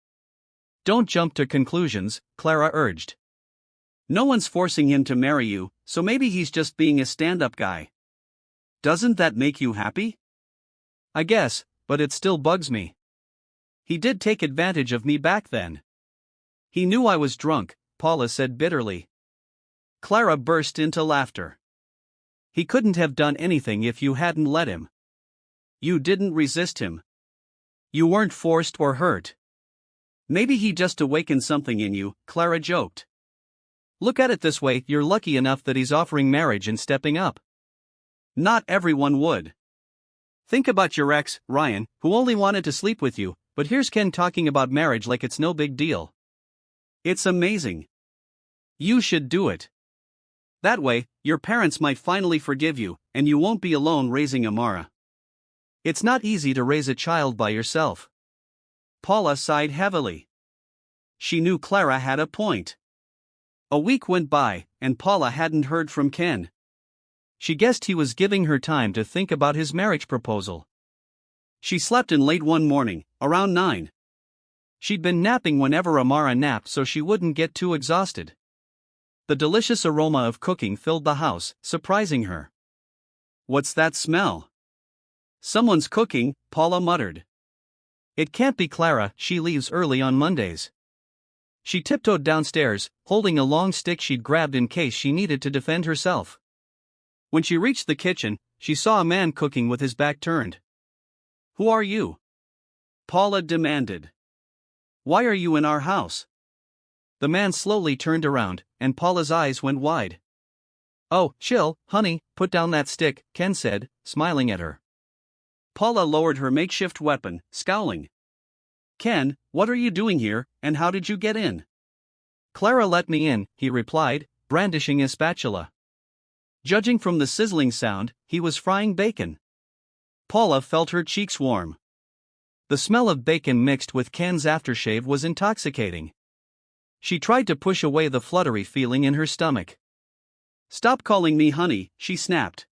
Speaker 1: Don't jump to conclusions, Clara urged. No one's forcing him to marry you, so maybe he's just being a stand-up guy. Doesn't that make you happy? I guess, but it still bugs me. He did take advantage of me back then. He knew I was drunk, Paula said bitterly. Clara burst into laughter. He couldn't have done anything if you hadn't let him. You didn't resist him. You weren't forced or hurt. Maybe he just awakened something in you, Clara joked. Look at it this way, you're lucky enough that he's offering marriage and stepping up. Not everyone would. Think about your ex, Ryan, who only wanted to sleep with you, but here's Ken talking about marriage like it's no big deal. It's amazing. You should do it. That way, your parents might finally forgive you, and you won't be alone raising Amara. It's not easy to raise a child by yourself. Paula sighed heavily. She knew Clara had a point. A week went by, and Paula hadn't heard from Ken. She guessed he was giving her time to think about his marriage proposal. She slept in late one morning, around 9. She'd been napping whenever Amara napped so she wouldn't get too exhausted. The delicious aroma of cooking filled the house, surprising her. What's that smell? Someone's cooking, Paula muttered. It can't be Clara, she leaves early on Mondays. She tiptoed downstairs, holding a long stick she'd grabbed in case she needed to defend herself. When she reached the kitchen, she saw a man cooking with his back turned. Who are you? Paula demanded. Why are you in our house? The man slowly turned around, and Paula's eyes went wide. Oh, chill, honey, put down that stick, Ken said, smiling at her. Paula lowered her makeshift weapon, scowling. Ken, what are you doing here, and how did you get in? Clara let me in, he replied, brandishing his spatula. Judging from the sizzling sound, he was frying bacon. Paula felt her cheeks warm. The smell of bacon mixed with Ken's aftershave was intoxicating. She tried to push away the fluttery feeling in her stomach. Stop calling me honey, she snapped.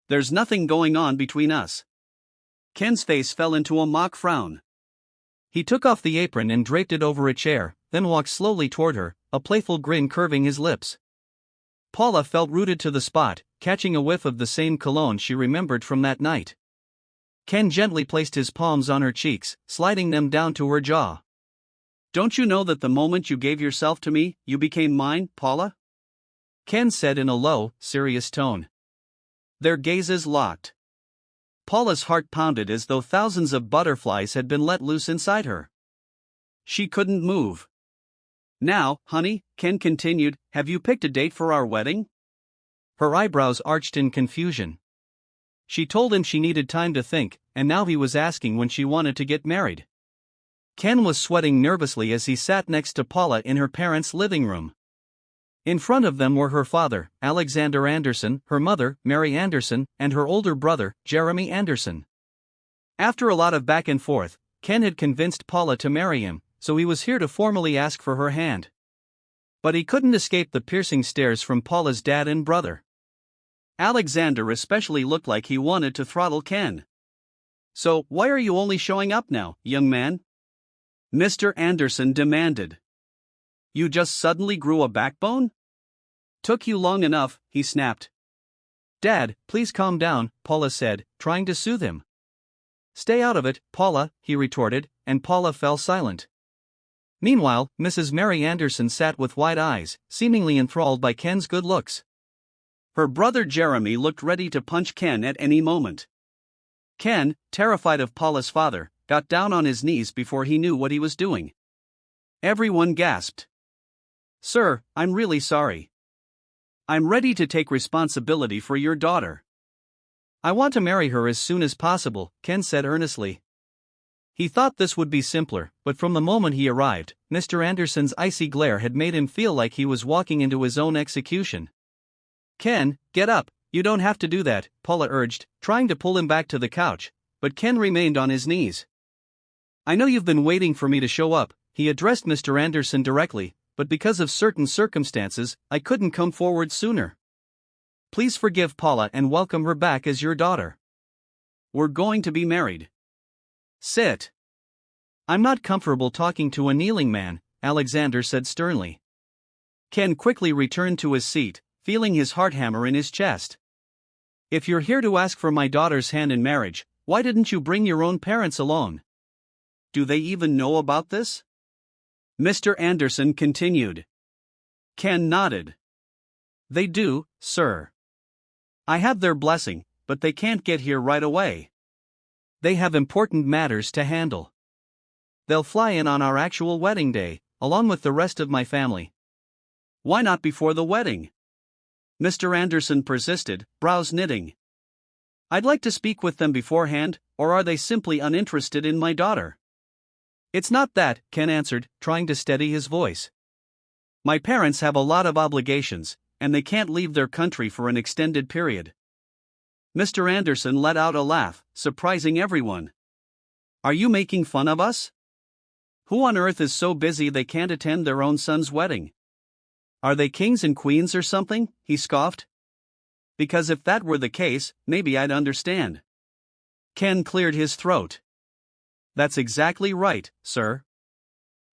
Speaker 1: There's nothing going on between us. Ken's face fell into a mock frown. He took off the apron and draped it over a chair, then walked slowly toward her, a playful grin curving his lips. Paula felt rooted to the spot, catching a whiff of the same cologne she remembered from that night. Ken gently placed his palms on her cheeks, sliding them down to her jaw. Don't you know that the moment you gave yourself to me, you became mine, Paula? Ken said in a low, serious tone. Their gazes locked. Paula's heart pounded as though thousands of butterflies had been let loose inside her. She couldn't move. Now, honey, Ken continued, have you picked a date for our wedding? Her eyebrows arched in confusion. She told him she needed time to think, and now he was asking when she wanted to get married. Ken was sweating nervously as he sat next to Paula in her parents' living room. In front of them were her father, Alexander Anderson, her mother, Mary Anderson, and her older brother, Jeremy Anderson. After a lot of back and forth, Ken had convinced Paula to marry him, so he was here to formally ask for her hand. But he couldn't escape the piercing stares from Paula's dad and brother. Alexander especially looked like he wanted to throttle Ken. So, why are you only showing up now, young man? Mr. Anderson demanded. You just suddenly grew a backbone? Took you long enough, he snapped. Dad, please calm down, Paula said, trying to soothe him. Stay out of it, Paula, he retorted, and Paula fell silent. Meanwhile, Mrs. Mary Anderson sat with wide eyes, seemingly enthralled by Ken's good looks. Her brother Jeremy looked ready to punch Ken at any moment. Ken, terrified of Paula's father, got down on his knees before he knew what he was doing. Everyone gasped. Sir, I'm really sorry. I'm ready to take responsibility for your daughter. I want to marry her as soon as possible, Ken said earnestly. He thought this would be simpler, but from the moment he arrived, Mr. Anderson's icy glare had made him feel like he was walking into his own execution. Ken, get up, you don't have to do that, Paula urged, trying to pull him back to the couch, but Ken remained on his knees. I know you've been waiting for me to show up, he addressed Mr. Anderson directly, but because of certain circumstances, I couldn't come forward sooner. Please forgive Paula and welcome her back as your daughter. We're going to be married. Sit. I'm not comfortable talking to a kneeling man, Alexander said sternly. Ken quickly returned to his seat, feeling his heart hammer in his chest. If you're here to ask for my daughter's hand in marriage, why didn't you bring your own parents along? Do they even know about this? Mr. Anderson continued. Ken nodded. They do, sir. I have their blessing, but they can't get here right away. They have important matters to handle. They'll fly in on our actual wedding day, along with the rest of my family. Why not before the wedding? Mr. Anderson persisted, brows knitting. I'd like to speak with them beforehand, or are they simply uninterested in my daughter? It's not that, Ken answered, trying to steady his voice. My parents have a lot of obligations, and they can't leave their country for an extended period. Mr. Anderson let out a laugh, surprising everyone. Are you making fun of us? Who on earth is so busy they can't attend their own son's wedding? Are they kings and queens or something? He scoffed. Because if that were the case, maybe I'd understand. Ken cleared his throat. That's exactly right, sir.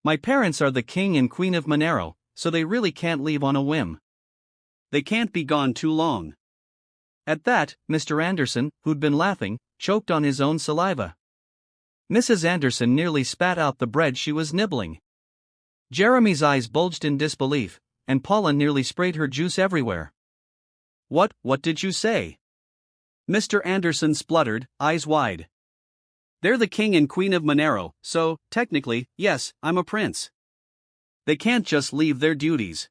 Speaker 1: My parents are the king and queen of Monero, so they really can't leave on a whim. They can't be gone too long. At that, Mr. Anderson, who'd been laughing, choked on his own saliva. Mrs. Anderson nearly spat out the bread she was nibbling. Jeremy's eyes bulged in disbelief, and Paula nearly sprayed her juice everywhere. What did you say? Mr. Anderson spluttered, eyes wide. They're the king and queen of Monero, so, technically, yes, I'm a prince. They can't just leave their duties.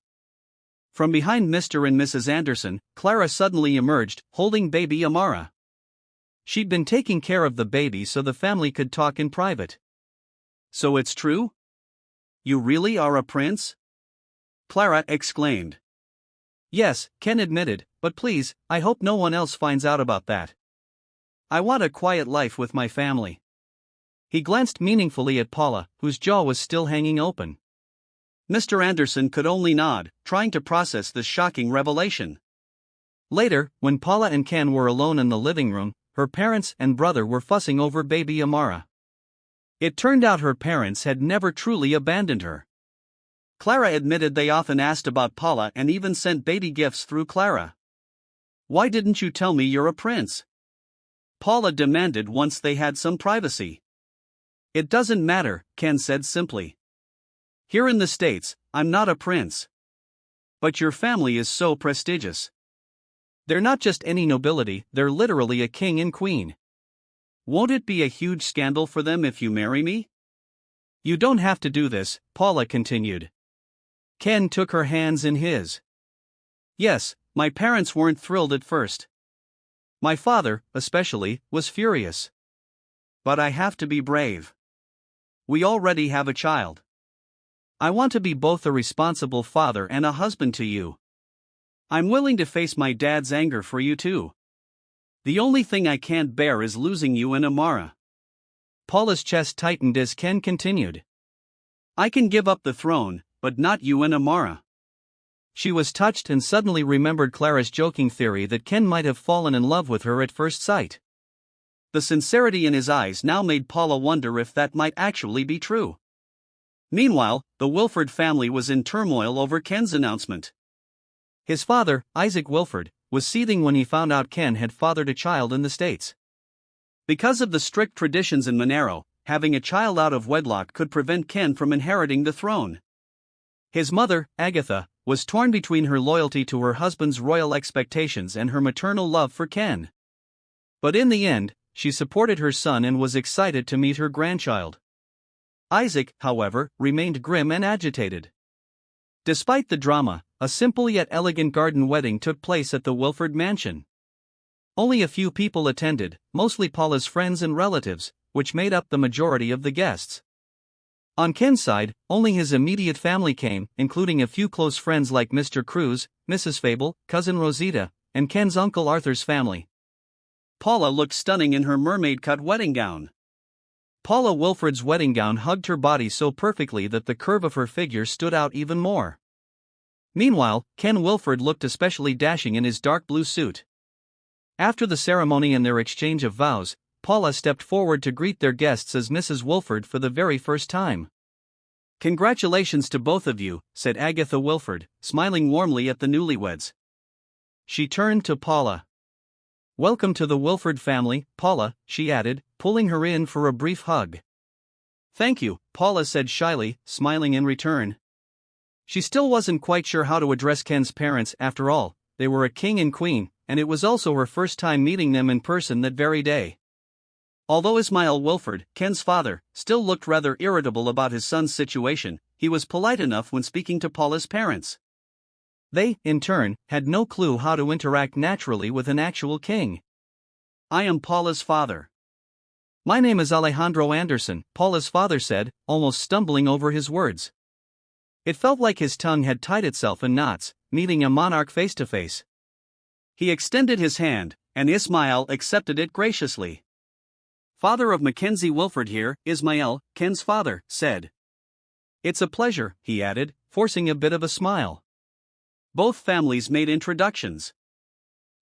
Speaker 1: From behind Mr. and Mrs. Anderson, Clara suddenly emerged, holding baby Amara. She'd been taking care of the baby so the family could talk in private. So it's true? You really are a prince? Clara exclaimed. Yes, Ken admitted, but please, I hope no one else finds out about that. I want a quiet life with my family. He glanced meaningfully at Paula, whose jaw was still hanging open. Mr. Anderson could only nod, trying to process this shocking revelation. Later, when Paula and Ken were alone in the living room, her parents and brother were fussing over baby Amara. It turned out her parents had never truly abandoned her. Clara admitted they often asked about Paula and even sent baby gifts through Clara. Why didn't you tell me you're a prince? Paula demanded once they had some privacy. It doesn't matter, Ken said simply. Here in the States, I'm not a prince. But your family is so prestigious. They're not just any nobility, they're literally a king and queen. Won't it be a huge scandal for them if you marry me? You don't have to do this, Paula continued. Ken took her hands in his. Yes, my parents weren't thrilled at first. My father, especially, was furious. But I have to be brave. We already have a child. I want to be both a responsible father and a husband to you. I'm willing to face my dad's anger for you too. The only thing I can't bear is losing you and Amara. Paula's chest tightened as Ken continued. I can give up the throne, but not you and Amara. She was touched and suddenly remembered Clara's joking theory that Ken might have fallen in love with her at first sight. The sincerity in his eyes now made Paula wonder if that might actually be true. Meanwhile, the Wilford family was in turmoil over Ken's announcement. His father, Isaac Wilford, was seething when he found out Ken had fathered a child in the States. Because of the strict traditions in Monero, having a child out of wedlock could prevent Ken from inheriting the throne. His mother, Agatha, was torn between her loyalty to her husband's royal expectations and her maternal love for Ken. But in the end, she supported her son and was excited to meet her grandchild. Isaac, however, remained grim and agitated. Despite the drama, a simple yet elegant garden wedding took place at the Wilford mansion. Only a few people attended, mostly Paula's friends and relatives, which made up the majority of the guests. On Ken's side, only his immediate family came, including a few close friends like Mr. Cruz, Mrs. Fable, cousin Rosita, and Ken's uncle Arthur's family. Paula looked stunning in her mermaid-cut wedding gown. Paula Wilford's wedding gown hugged her body so perfectly that the curve of her figure stood out even more. Meanwhile, Ken Wilford looked especially dashing in his dark blue suit. After the ceremony and their exchange of vows, Paula stepped forward to greet their guests as Mrs. Wilford for the very first time. Congratulations to both of you, said Agatha Wilford, smiling warmly at the newlyweds. She turned to Paula. Welcome to the Wilford family, Paula, she added, pulling her in for a brief hug. Thank you, Paula said shyly, smiling in return. She still wasn't quite sure how to address Ken's parents. After all, they were a king and queen, and it was also her first time meeting them in person that very day. Although Ismail Wilford, Ken's father, still looked rather irritable about his son's situation, he was polite enough when speaking to Paula's parents. They, in turn, had no clue how to interact naturally with an actual king. "I am Paula's father." "My name is Alejandro Anderson," Paula's father said, almost stumbling over his words. It felt like his tongue had tied itself in knots, meeting a monarch face to face. He extended his hand, and Ismail accepted it graciously. "Father of Mackenzie Wilford here, Ismail," Ken's father said. "It's a pleasure," he added, forcing a bit of a smile. Both families made introductions.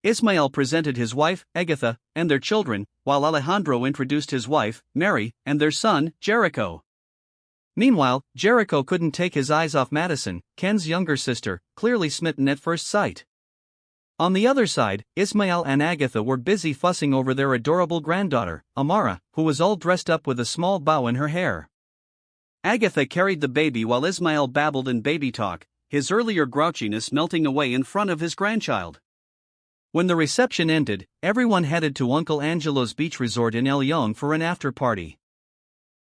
Speaker 1: Ismail presented his wife, Agatha, and their children, while Alejandro introduced his wife, Mary, and their son, Jericho. Meanwhile, Jericho couldn't take his eyes off Madison, Ken's younger sister, clearly smitten at first sight. On the other side, Ismail and Agatha were busy fussing over their adorable granddaughter, Amara, who was all dressed up with a small bow in her hair. Agatha carried the baby while Ismail babbled in baby talk, his earlier grouchiness melting away in front of his grandchild. When the reception ended, everyone headed to Uncle Angelo's beach resort in El Yon for an after-party.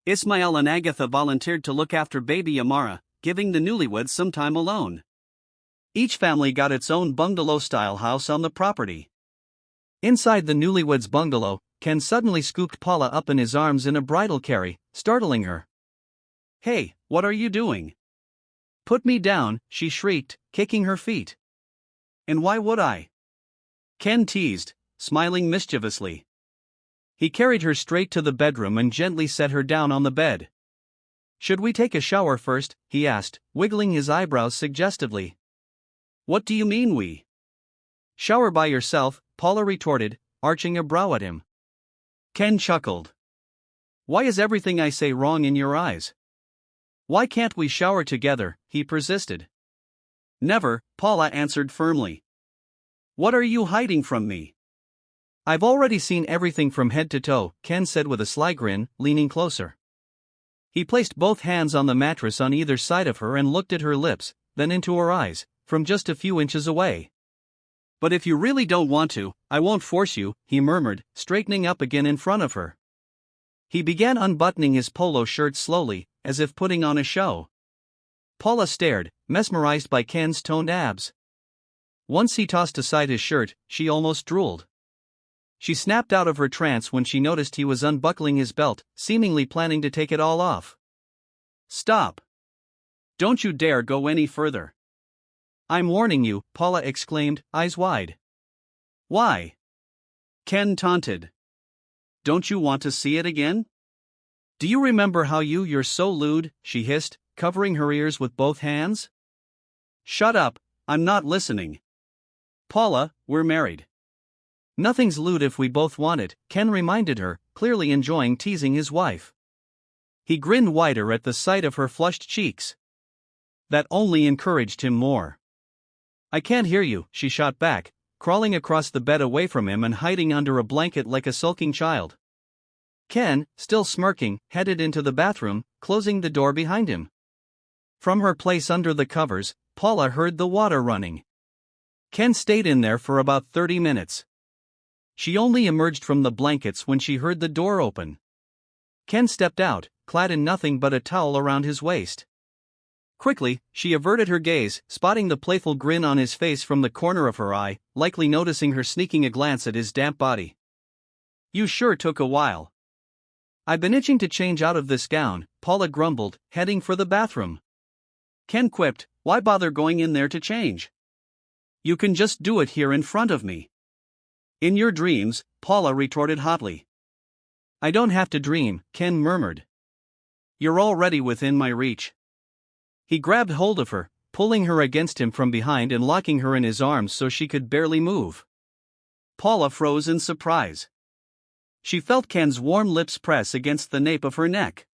Speaker 1: Ismail and Agatha volunteered to look after baby Amara, giving the newlyweds some time alone. Each family got its own bungalow-style house on the property. Inside the newlyweds' bungalow, Ken suddenly scooped Paula up in his arms in a bridal carry, startling her. "Hey, what are you doing?" "Put me down," she shrieked, kicking her feet. "And why would I?" Ken teased, smiling mischievously. He carried her straight to the bedroom and gently set her down on the bed. "Should we take a shower first?" he asked, wiggling his eyebrows suggestively. "What do you mean we?" "Shower by yourself," Paula retorted, arching a brow at him. Ken chuckled. "Why is everything I say wrong in your eyes?" "Why can't we shower together?" he persisted. "Never," Paula answered firmly. "What are you hiding from me?" "I've already seen everything from head to toe," Ken said with a sly grin, leaning closer. He placed both hands on the mattress on either side of her and looked at her lips, then into her eyes, from just a few inches away. "But if you really don't want to, I won't force you," he murmured, straightening up again in front of her. He began unbuttoning his polo shirt slowly, as if putting on a show. Paula stared, mesmerized by Ken's toned abs. Once he tossed aside his shirt, she almost drooled. She snapped out of her trance when she noticed he was unbuckling his belt, seemingly planning to take it all off. "Stop! Don't you dare go any further." "I'm warning you," Paula exclaimed, eyes wide. "Why?" Ken taunted. "Don't you want to see it again?" "Do you remember how you're so lewd?" she hissed, covering her ears with both hands. "Shut up, I'm not listening." "Paula, we're married." "Nothing's lewd if we both want it," Ken reminded her, clearly enjoying teasing his wife. He grinned wider at the sight of her flushed cheeks. That only encouraged him more. "I can't hear you," she shot back, crawling across the bed away from him and hiding under a blanket like a sulking child. Ken, still smirking, headed into the bathroom, closing the door behind him. From her place under the covers, Paula heard the water running. Ken stayed in there for about 30 minutes. She only emerged from the blankets when she heard the door open. Ken stepped out, clad in nothing but a towel around his waist. Quickly, she averted her gaze, spotting the playful grin on his face from the corner of her eye, likely noticing her sneaking a glance at his damp body. "You sure took a while." "I've been itching to change out of this gown," Paula grumbled, heading for the bathroom. Ken quipped, "Why bother going in there to change? You can just do it here in front of me." "In your dreams," Paula retorted hotly. "I don't have to dream," Ken murmured. "You're already within my reach." He grabbed hold of her, pulling her against him from behind and locking her in his arms so she could barely move. Paula froze in surprise. She felt Ken's warm lips press against the nape of her neck.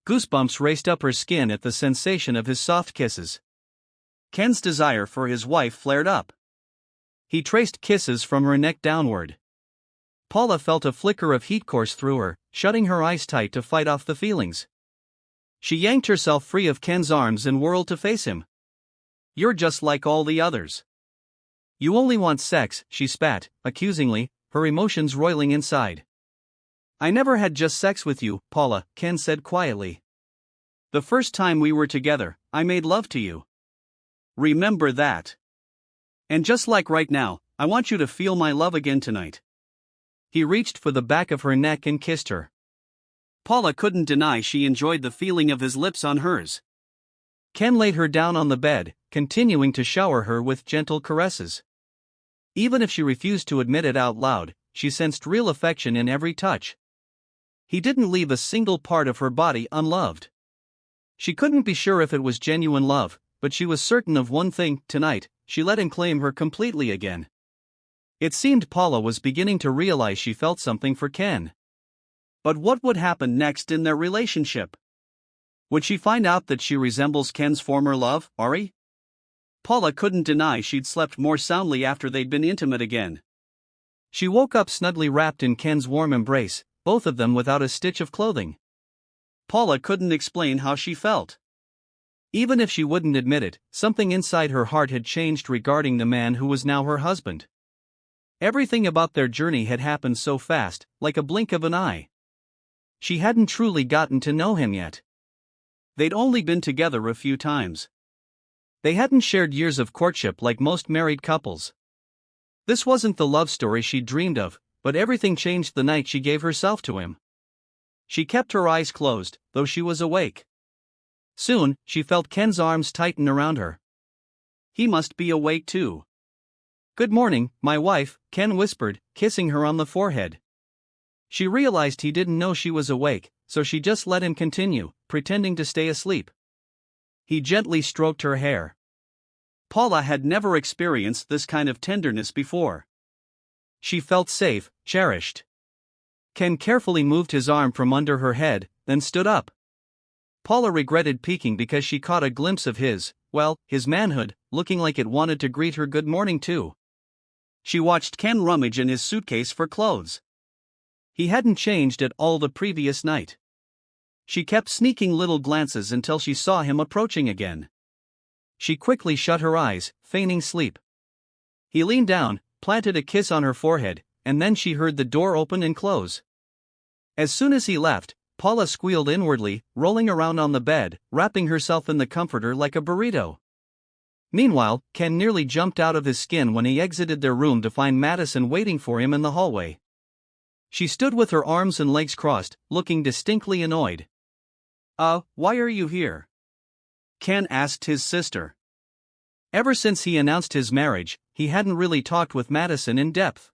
Speaker 1: Goosebumps raced up her skin at the sensation of his soft kisses. Ken's desire for his wife flared up. He traced kisses from her neck downward. Paula felt a flicker of heat course through her, shutting her eyes tight to fight off the feelings. She yanked herself free of Ken's arms and whirled to face him. You're just like all the others. You only want sex, she spat, accusingly, her emotions roiling inside. I never had just sex with you, Paula, Ken said quietly. The first time we were together, I made love to you. Remember that. And just like right now, I want you to feel my love again tonight. He reached for the back of her neck and kissed her. Paula couldn't deny she enjoyed the feeling of his lips on hers. Ken laid her down on the bed, continuing to shower her with gentle caresses. Even if she refused to admit it out loud, she sensed real affection in every touch. He didn't leave a single part of her body unloved. She couldn't be sure if it was genuine love, but she was certain of one thing: tonight, she let him claim her completely again. It seemed Paula was beginning to realize she felt something for Ken. But what would happen next in their relationship? Would she find out that she resembles Ken's former love, Ari? Paula couldn't deny she'd slept more soundly after they'd been intimate again. She woke up snugly wrapped in Ken's warm embrace, both of them without a stitch of clothing. Paula couldn't explain how she felt. Even if she wouldn't admit it, something inside her heart had changed regarding the man who was now her husband. Everything about their journey had happened so fast, like a blink of an eye. She hadn't truly gotten to know him yet. They'd only been together a few times. They hadn't shared years of courtship like most married couples. This wasn't the love story she dreamed of, but everything changed the night she gave herself to him. She kept her eyes closed, though she was awake. Soon, she felt Ken's arms tighten around her. He must be awake too. Good morning, my wife, Ken whispered, kissing her on the forehead. She realized he didn't know she was awake, so she just let him continue, pretending to stay asleep. He gently stroked her hair. Paula had never experienced this kind of tenderness before. She felt safe, cherished. Ken carefully moved his arm from under her head, then stood up. Paula regretted peeking because she caught a glimpse of his manhood, looking like it wanted to greet her good morning too. She watched Ken rummage in his suitcase for clothes. He hadn't changed at all the previous night. She kept sneaking little glances until she saw him approaching again. She quickly shut her eyes, feigning sleep. He leaned down, planted a kiss on her forehead, and then she heard the door open and close. As soon as he left, Paula squealed inwardly, rolling around on the bed, wrapping herself in the comforter like a burrito. Meanwhile, Ken nearly jumped out of his skin when he exited their room to find Madison waiting for him in the hallway. She stood with her arms and legs crossed, looking distinctly annoyed. Why are you here?" Ken asked his sister. Ever since he announced his marriage, he hadn't really talked with Madison in depth.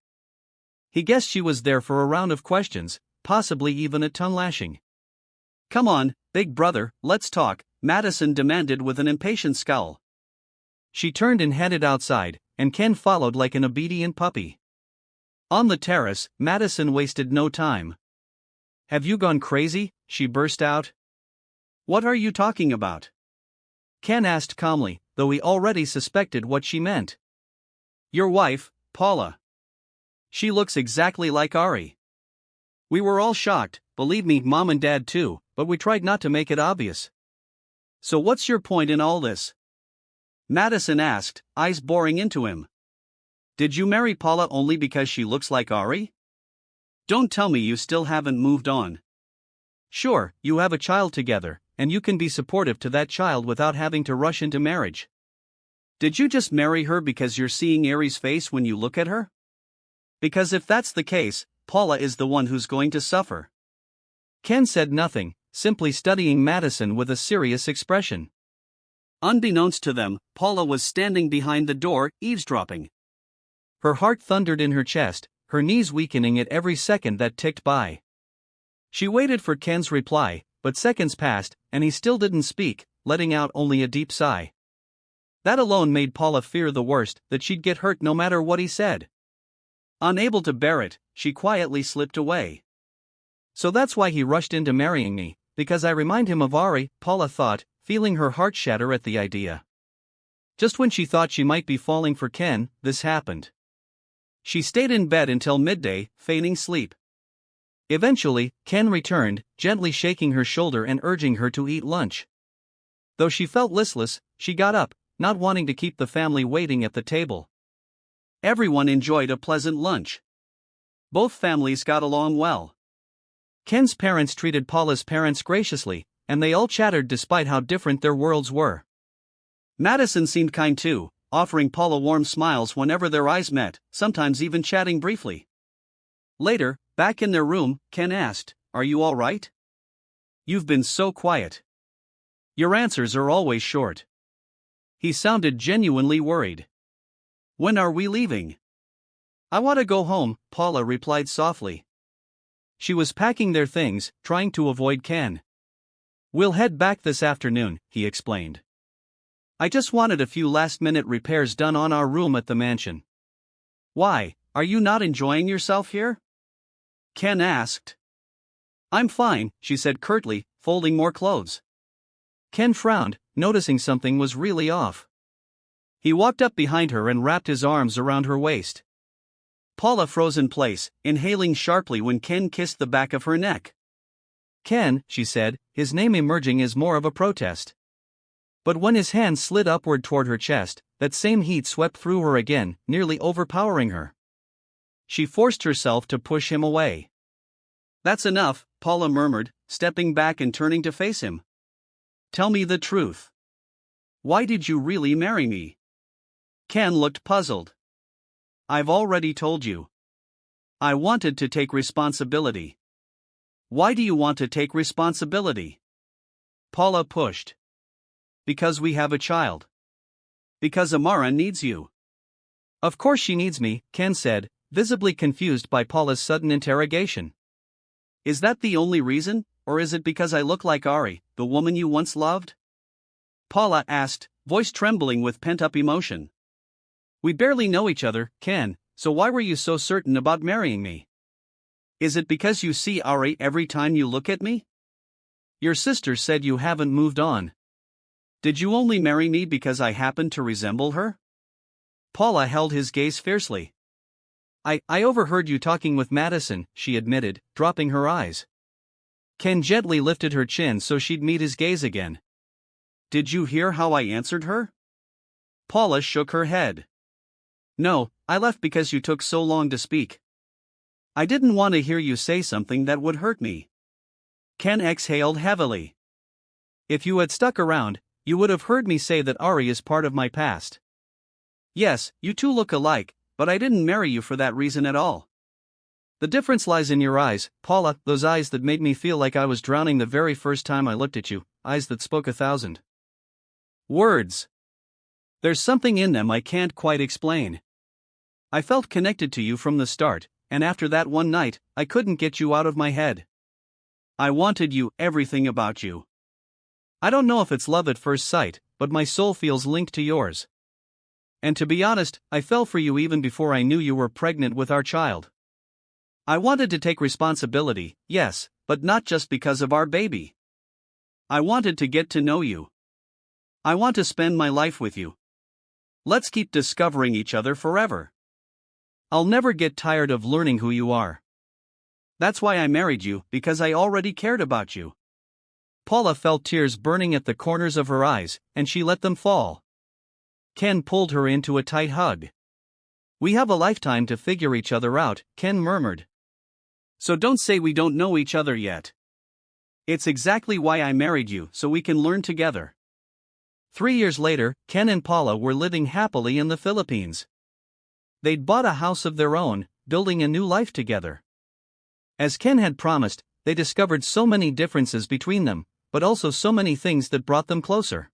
Speaker 1: He guessed she was there for a round of questions, possibly even a tongue-lashing. "Come on, big brother, let's talk," Madison demanded with an impatient scowl. She turned and headed outside, and Ken followed like an obedient puppy. On the terrace, Madison wasted no time. "Have you gone crazy?" she burst out. "What are you talking about?" Ken asked calmly, though he already suspected what she meant. "Your wife, Paula. She looks exactly like Ari. We were all shocked, believe me, Mom and Dad too, but we tried not to make it obvious. So what's your point in all this?" Madison asked, eyes boring into him. "Did you marry Paula only because she looks like Ari? Don't tell me you still haven't moved on. Sure, you have a child together, and you can be supportive to that child without having to rush into marriage. Did you just marry her because you're seeing Ari's face when you look at her? Because if that's the case, Paula is the one who's going to suffer." Ken said nothing, simply studying Madison with a serious expression. Unbeknownst to them, Paula was standing behind the door, eavesdropping. Her heart thundered in her chest, her knees weakening at every second that ticked by. She waited for Ken's reply, but seconds passed, and he still didn't speak, letting out only a deep sigh. That alone made Paula fear the worst, that she'd get hurt no matter what he said. Unable to bear it, she quietly slipped away. "So that's why he rushed into marrying me, because I remind him of Ari," Paula thought, feeling her heart shatter at the idea. Just when she thought she might be falling for Ken, this happened. She stayed in bed until midday, feigning sleep. Eventually, Ken returned, gently shaking her shoulder and urging her to eat lunch. Though she felt listless, she got up, not wanting to keep the family waiting at the table. Everyone enjoyed a pleasant lunch. Both families got along well. Ken's parents treated Paula's parents graciously, and they all chattered despite how different their worlds were. Madison seemed kind too, offering Paula warm smiles whenever their eyes met, sometimes even chatting briefly. Later, back in their room, Ken asked, "Are you all right? You've been so quiet. Your answers are always short." He sounded genuinely worried. "When are we leaving?" "I want to go home," Paula replied softly. She was packing their things, trying to avoid Ken. "We'll head back this afternoon," he explained. "I just wanted a few last-minute repairs done on our room at the mansion." "Why, are you not enjoying yourself here?" Ken asked. "I'm fine," she said curtly, folding more clothes. Ken frowned, noticing something was really off. He walked up behind her and wrapped his arms around her waist. Paula froze in place, inhaling sharply when Ken kissed the back of her neck. "Ken," she said, his name emerging as more of a protest. But when his hand slid upward toward her chest, that same heat swept through her again, nearly overpowering her. She forced herself to push him away. "That's enough," Paula murmured, stepping back and turning to face him. "Tell me the truth. Why did you really marry me?" Ken looked puzzled. "I've already told you. I wanted to take responsibility." "Why do you want to take responsibility?" Paula pushed. "Because we have a child. Because Amara needs you." "Of course she needs me," Ken said, visibly confused by Paula's sudden interrogation. "Is that the only reason, or is it because I look like Ari, the woman you once loved?" Paula asked, voice trembling with pent-up emotion. "We barely know each other, Ken, so why were you so certain about marrying me? Is it because you see Ari every time you look at me? Your sister said you haven't moved on. Did you only marry me because I happen to resemble her?" Paula held his gaze fiercely. I overheard you talking with Madison," she admitted, dropping her eyes. Ken gently lifted her chin so she'd meet his gaze again. "Did you hear how I answered her?" Paula shook her head. "No, I left because you took so long to speak. I didn't want to hear you say something that would hurt me." Ken exhaled heavily. "If you had stuck around, you would have heard me say that Ari is part of my past. Yes, you two look alike, but I didn't marry you for that reason at all. The difference lies in your eyes, Paula, those eyes that made me feel like I was drowning the very first time I looked at you, eyes that spoke 1,000 words. There's something in them I can't quite explain. I felt connected to you from the start, and after that one night, I couldn't get you out of my head. I wanted you, everything about you. I don't know if it's love at first sight, but my soul feels linked to yours. And to be honest, I fell for you even before I knew you were pregnant with our child. I wanted to take responsibility, yes, but not just because of our baby. I wanted to get to know you. I want to spend my life with you. Let's keep discovering each other forever. I'll never get tired of learning who you are. That's why I married you, because I already cared about you." Paula felt tears burning at the corners of her eyes, and she let them fall. Ken pulled her into a tight hug. "We have a lifetime to figure each other out," Ken murmured. "So don't say we don't know each other yet. It's exactly why I married you, so we can learn together." 3 years later, Ken and Paula were living happily in the Philippines. They'd bought a house of their own, building a new life together. As Ken had promised, they discovered so many differences between them, but also so many things that brought them closer.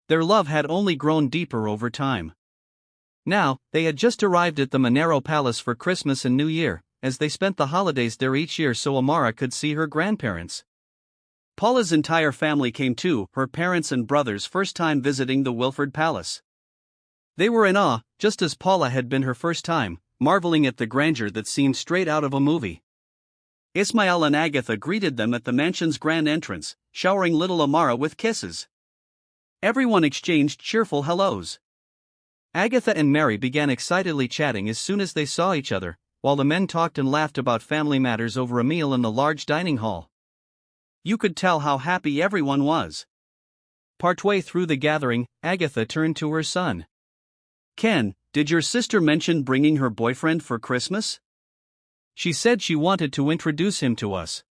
Speaker 1: Their love had only grown deeper over time. Now, they had just arrived at the Monero Palace for Christmas and New Year, as they spent the holidays there each year so Amara could see her grandparents. Paula's entire family came too, her parents and brothers first time visiting the Wilford Palace. They were in awe, just as Paula had been her first time, marveling at the grandeur that seemed straight out of a movie. Ismael and Agatha greeted them at the mansion's grand entrance, showering little Amara with kisses. Everyone exchanged cheerful hellos. Agatha and Mary began excitedly chatting as soon as they saw each other, while the men talked and laughed about family matters over a meal in the large dining hall. You could tell how happy everyone was. Partway through the gathering, Agatha turned to her son. "Ken, did your sister mention bringing her boyfriend for Christmas? She said she wanted to introduce him to us."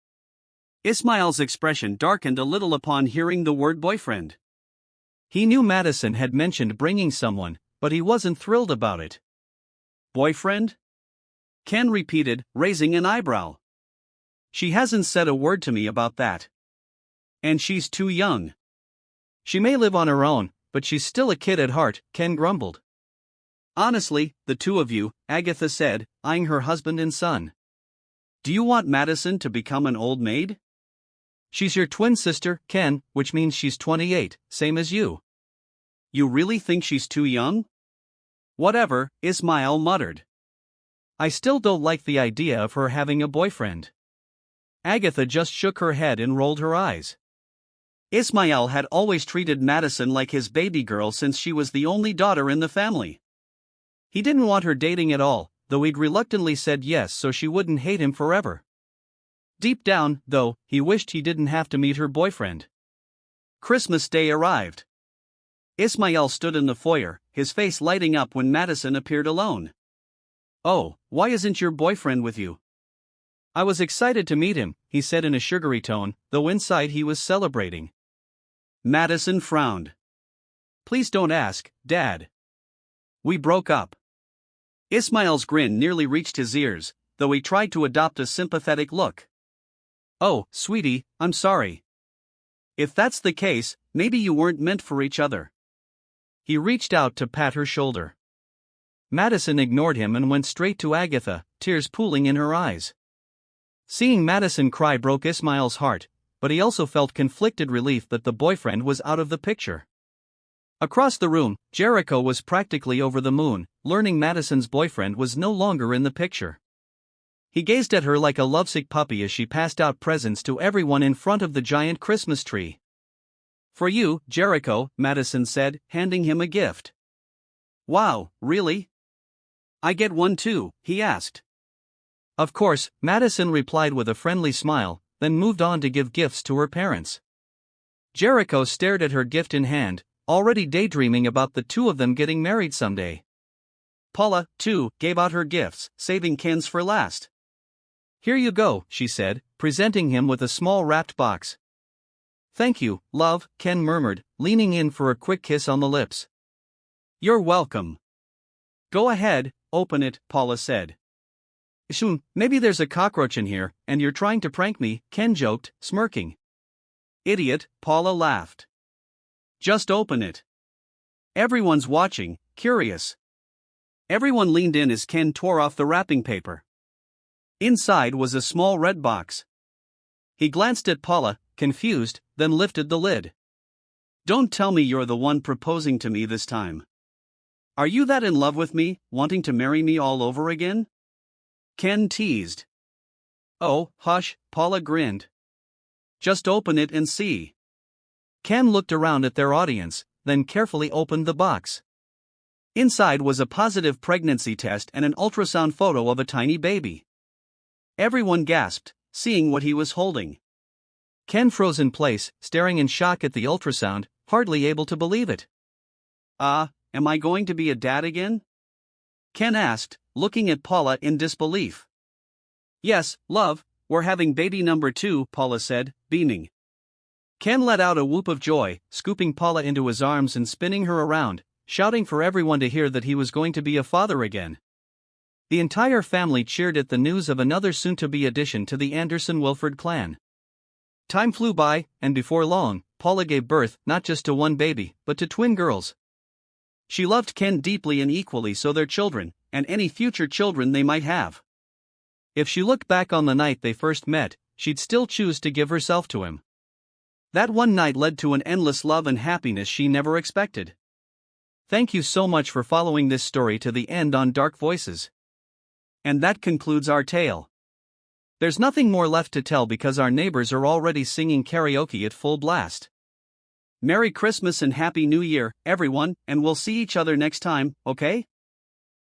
Speaker 1: Ismail's expression darkened a little upon hearing the word boyfriend. He knew Madison had mentioned bringing someone, but he wasn't thrilled about it. "Boyfriend?" Ken repeated, raising an eyebrow. "She hasn't said a word to me about that. And she's too young." "She may live on her own, but she's still a kid at heart," Ken grumbled. "Honestly, the two of you," Agatha said, eyeing her husband and son. "Do you want Madison to become an old maid?" "She's your twin sister, Ken, which means she's 28, same as you." "You really think she's too young?" "Whatever," Ismail muttered. "I still don't like the idea of her having a boyfriend." Agatha just shook her head and rolled her eyes. Ismail had always treated Madison like his baby girl since she was the only daughter in the family. He didn't want her dating at all, though he'd reluctantly said yes so she wouldn't hate him forever. Deep down, though, he wished he didn't have to meet her boyfriend. Christmas Day arrived. Ismail stood in the foyer, his face lighting up when Madison appeared alone. "Oh, why isn't your boyfriend with you?" "I was excited to meet him," he said in a sugary tone, though inside he was celebrating. Madison frowned. "Please don't ask, Dad. We broke up." Ismail's grin nearly reached his ears, though he tried to adopt a sympathetic look. "Oh, sweetie, I'm sorry. If that's the case, maybe you weren't meant for each other." He reached out to pat her shoulder. Madison ignored him and went straight to Agatha, tears pooling in her eyes. Seeing Madison cry broke Ismail's heart, but he also felt conflicted relief that the boyfriend was out of the picture. Across the room, Jericho was practically over the moon, learning Madison's boyfriend was no longer in the picture. He gazed at her like a lovesick puppy as she passed out presents to everyone in front of the giant Christmas tree. "For you, Jericho," Madison said, handing him a gift. "Wow, really? I get one too?" he asked. "Of course," Madison replied with a friendly smile, then moved on to give gifts to her parents. Jericho stared at her gift in hand, already daydreaming about the two of them getting married someday. Paula, too, gave out her gifts, saving Ken's for last. "Here you go," she said, presenting him with a small wrapped box. "Thank you, love," Ken murmured, leaning in for a quick kiss on the lips. "You're welcome. Go ahead, open it," Paula said. "Shoom, maybe there's a cockroach in here, and you're trying to prank me," Ken joked, smirking. "Idiot," Paula laughed. "Just open it. Everyone's watching, curious." Everyone leaned in as Ken tore off the wrapping paper. Inside was a small red box. He glanced at Paula, confused, then lifted the lid. "Don't tell me you're the one proposing to me this time. Are you that in love with me, wanting to marry me all over again?" Ken teased. "Oh, hush," Paula grinned. "Just open it and see." Ken looked around at their audience, then carefully opened the box. Inside was a positive pregnancy test and an ultrasound photo of a tiny baby. Everyone gasped, seeing what he was holding. Ken froze in place, staring in shock at the ultrasound, hardly able to believe it. Am I going to be a dad again?" Ken asked, looking at Paula in disbelief. "Yes, love, we're having baby number 2, Paula said, beaming. Ken let out a whoop of joy, scooping Paula into his arms and spinning her around, shouting for everyone to hear that he was going to be a father again. The entire family cheered at the news of another soon-to-be addition to the Anderson-Wilford clan. Time flew by, and before long, Paula gave birth not just to one baby, but to twin girls. She loved Ken deeply and equally so their children, and any future children they might have. If she looked back on the night they first met, she'd still choose to give herself to him. That one night led to an endless love and happiness she never expected. Thank you so much for following this story to the end on Dark Voices. And that concludes our tale. There's nothing more left to tell because our neighbors are already singing karaoke at full blast. Merry Christmas and Happy New Year, everyone, and we'll see each other next time, okay?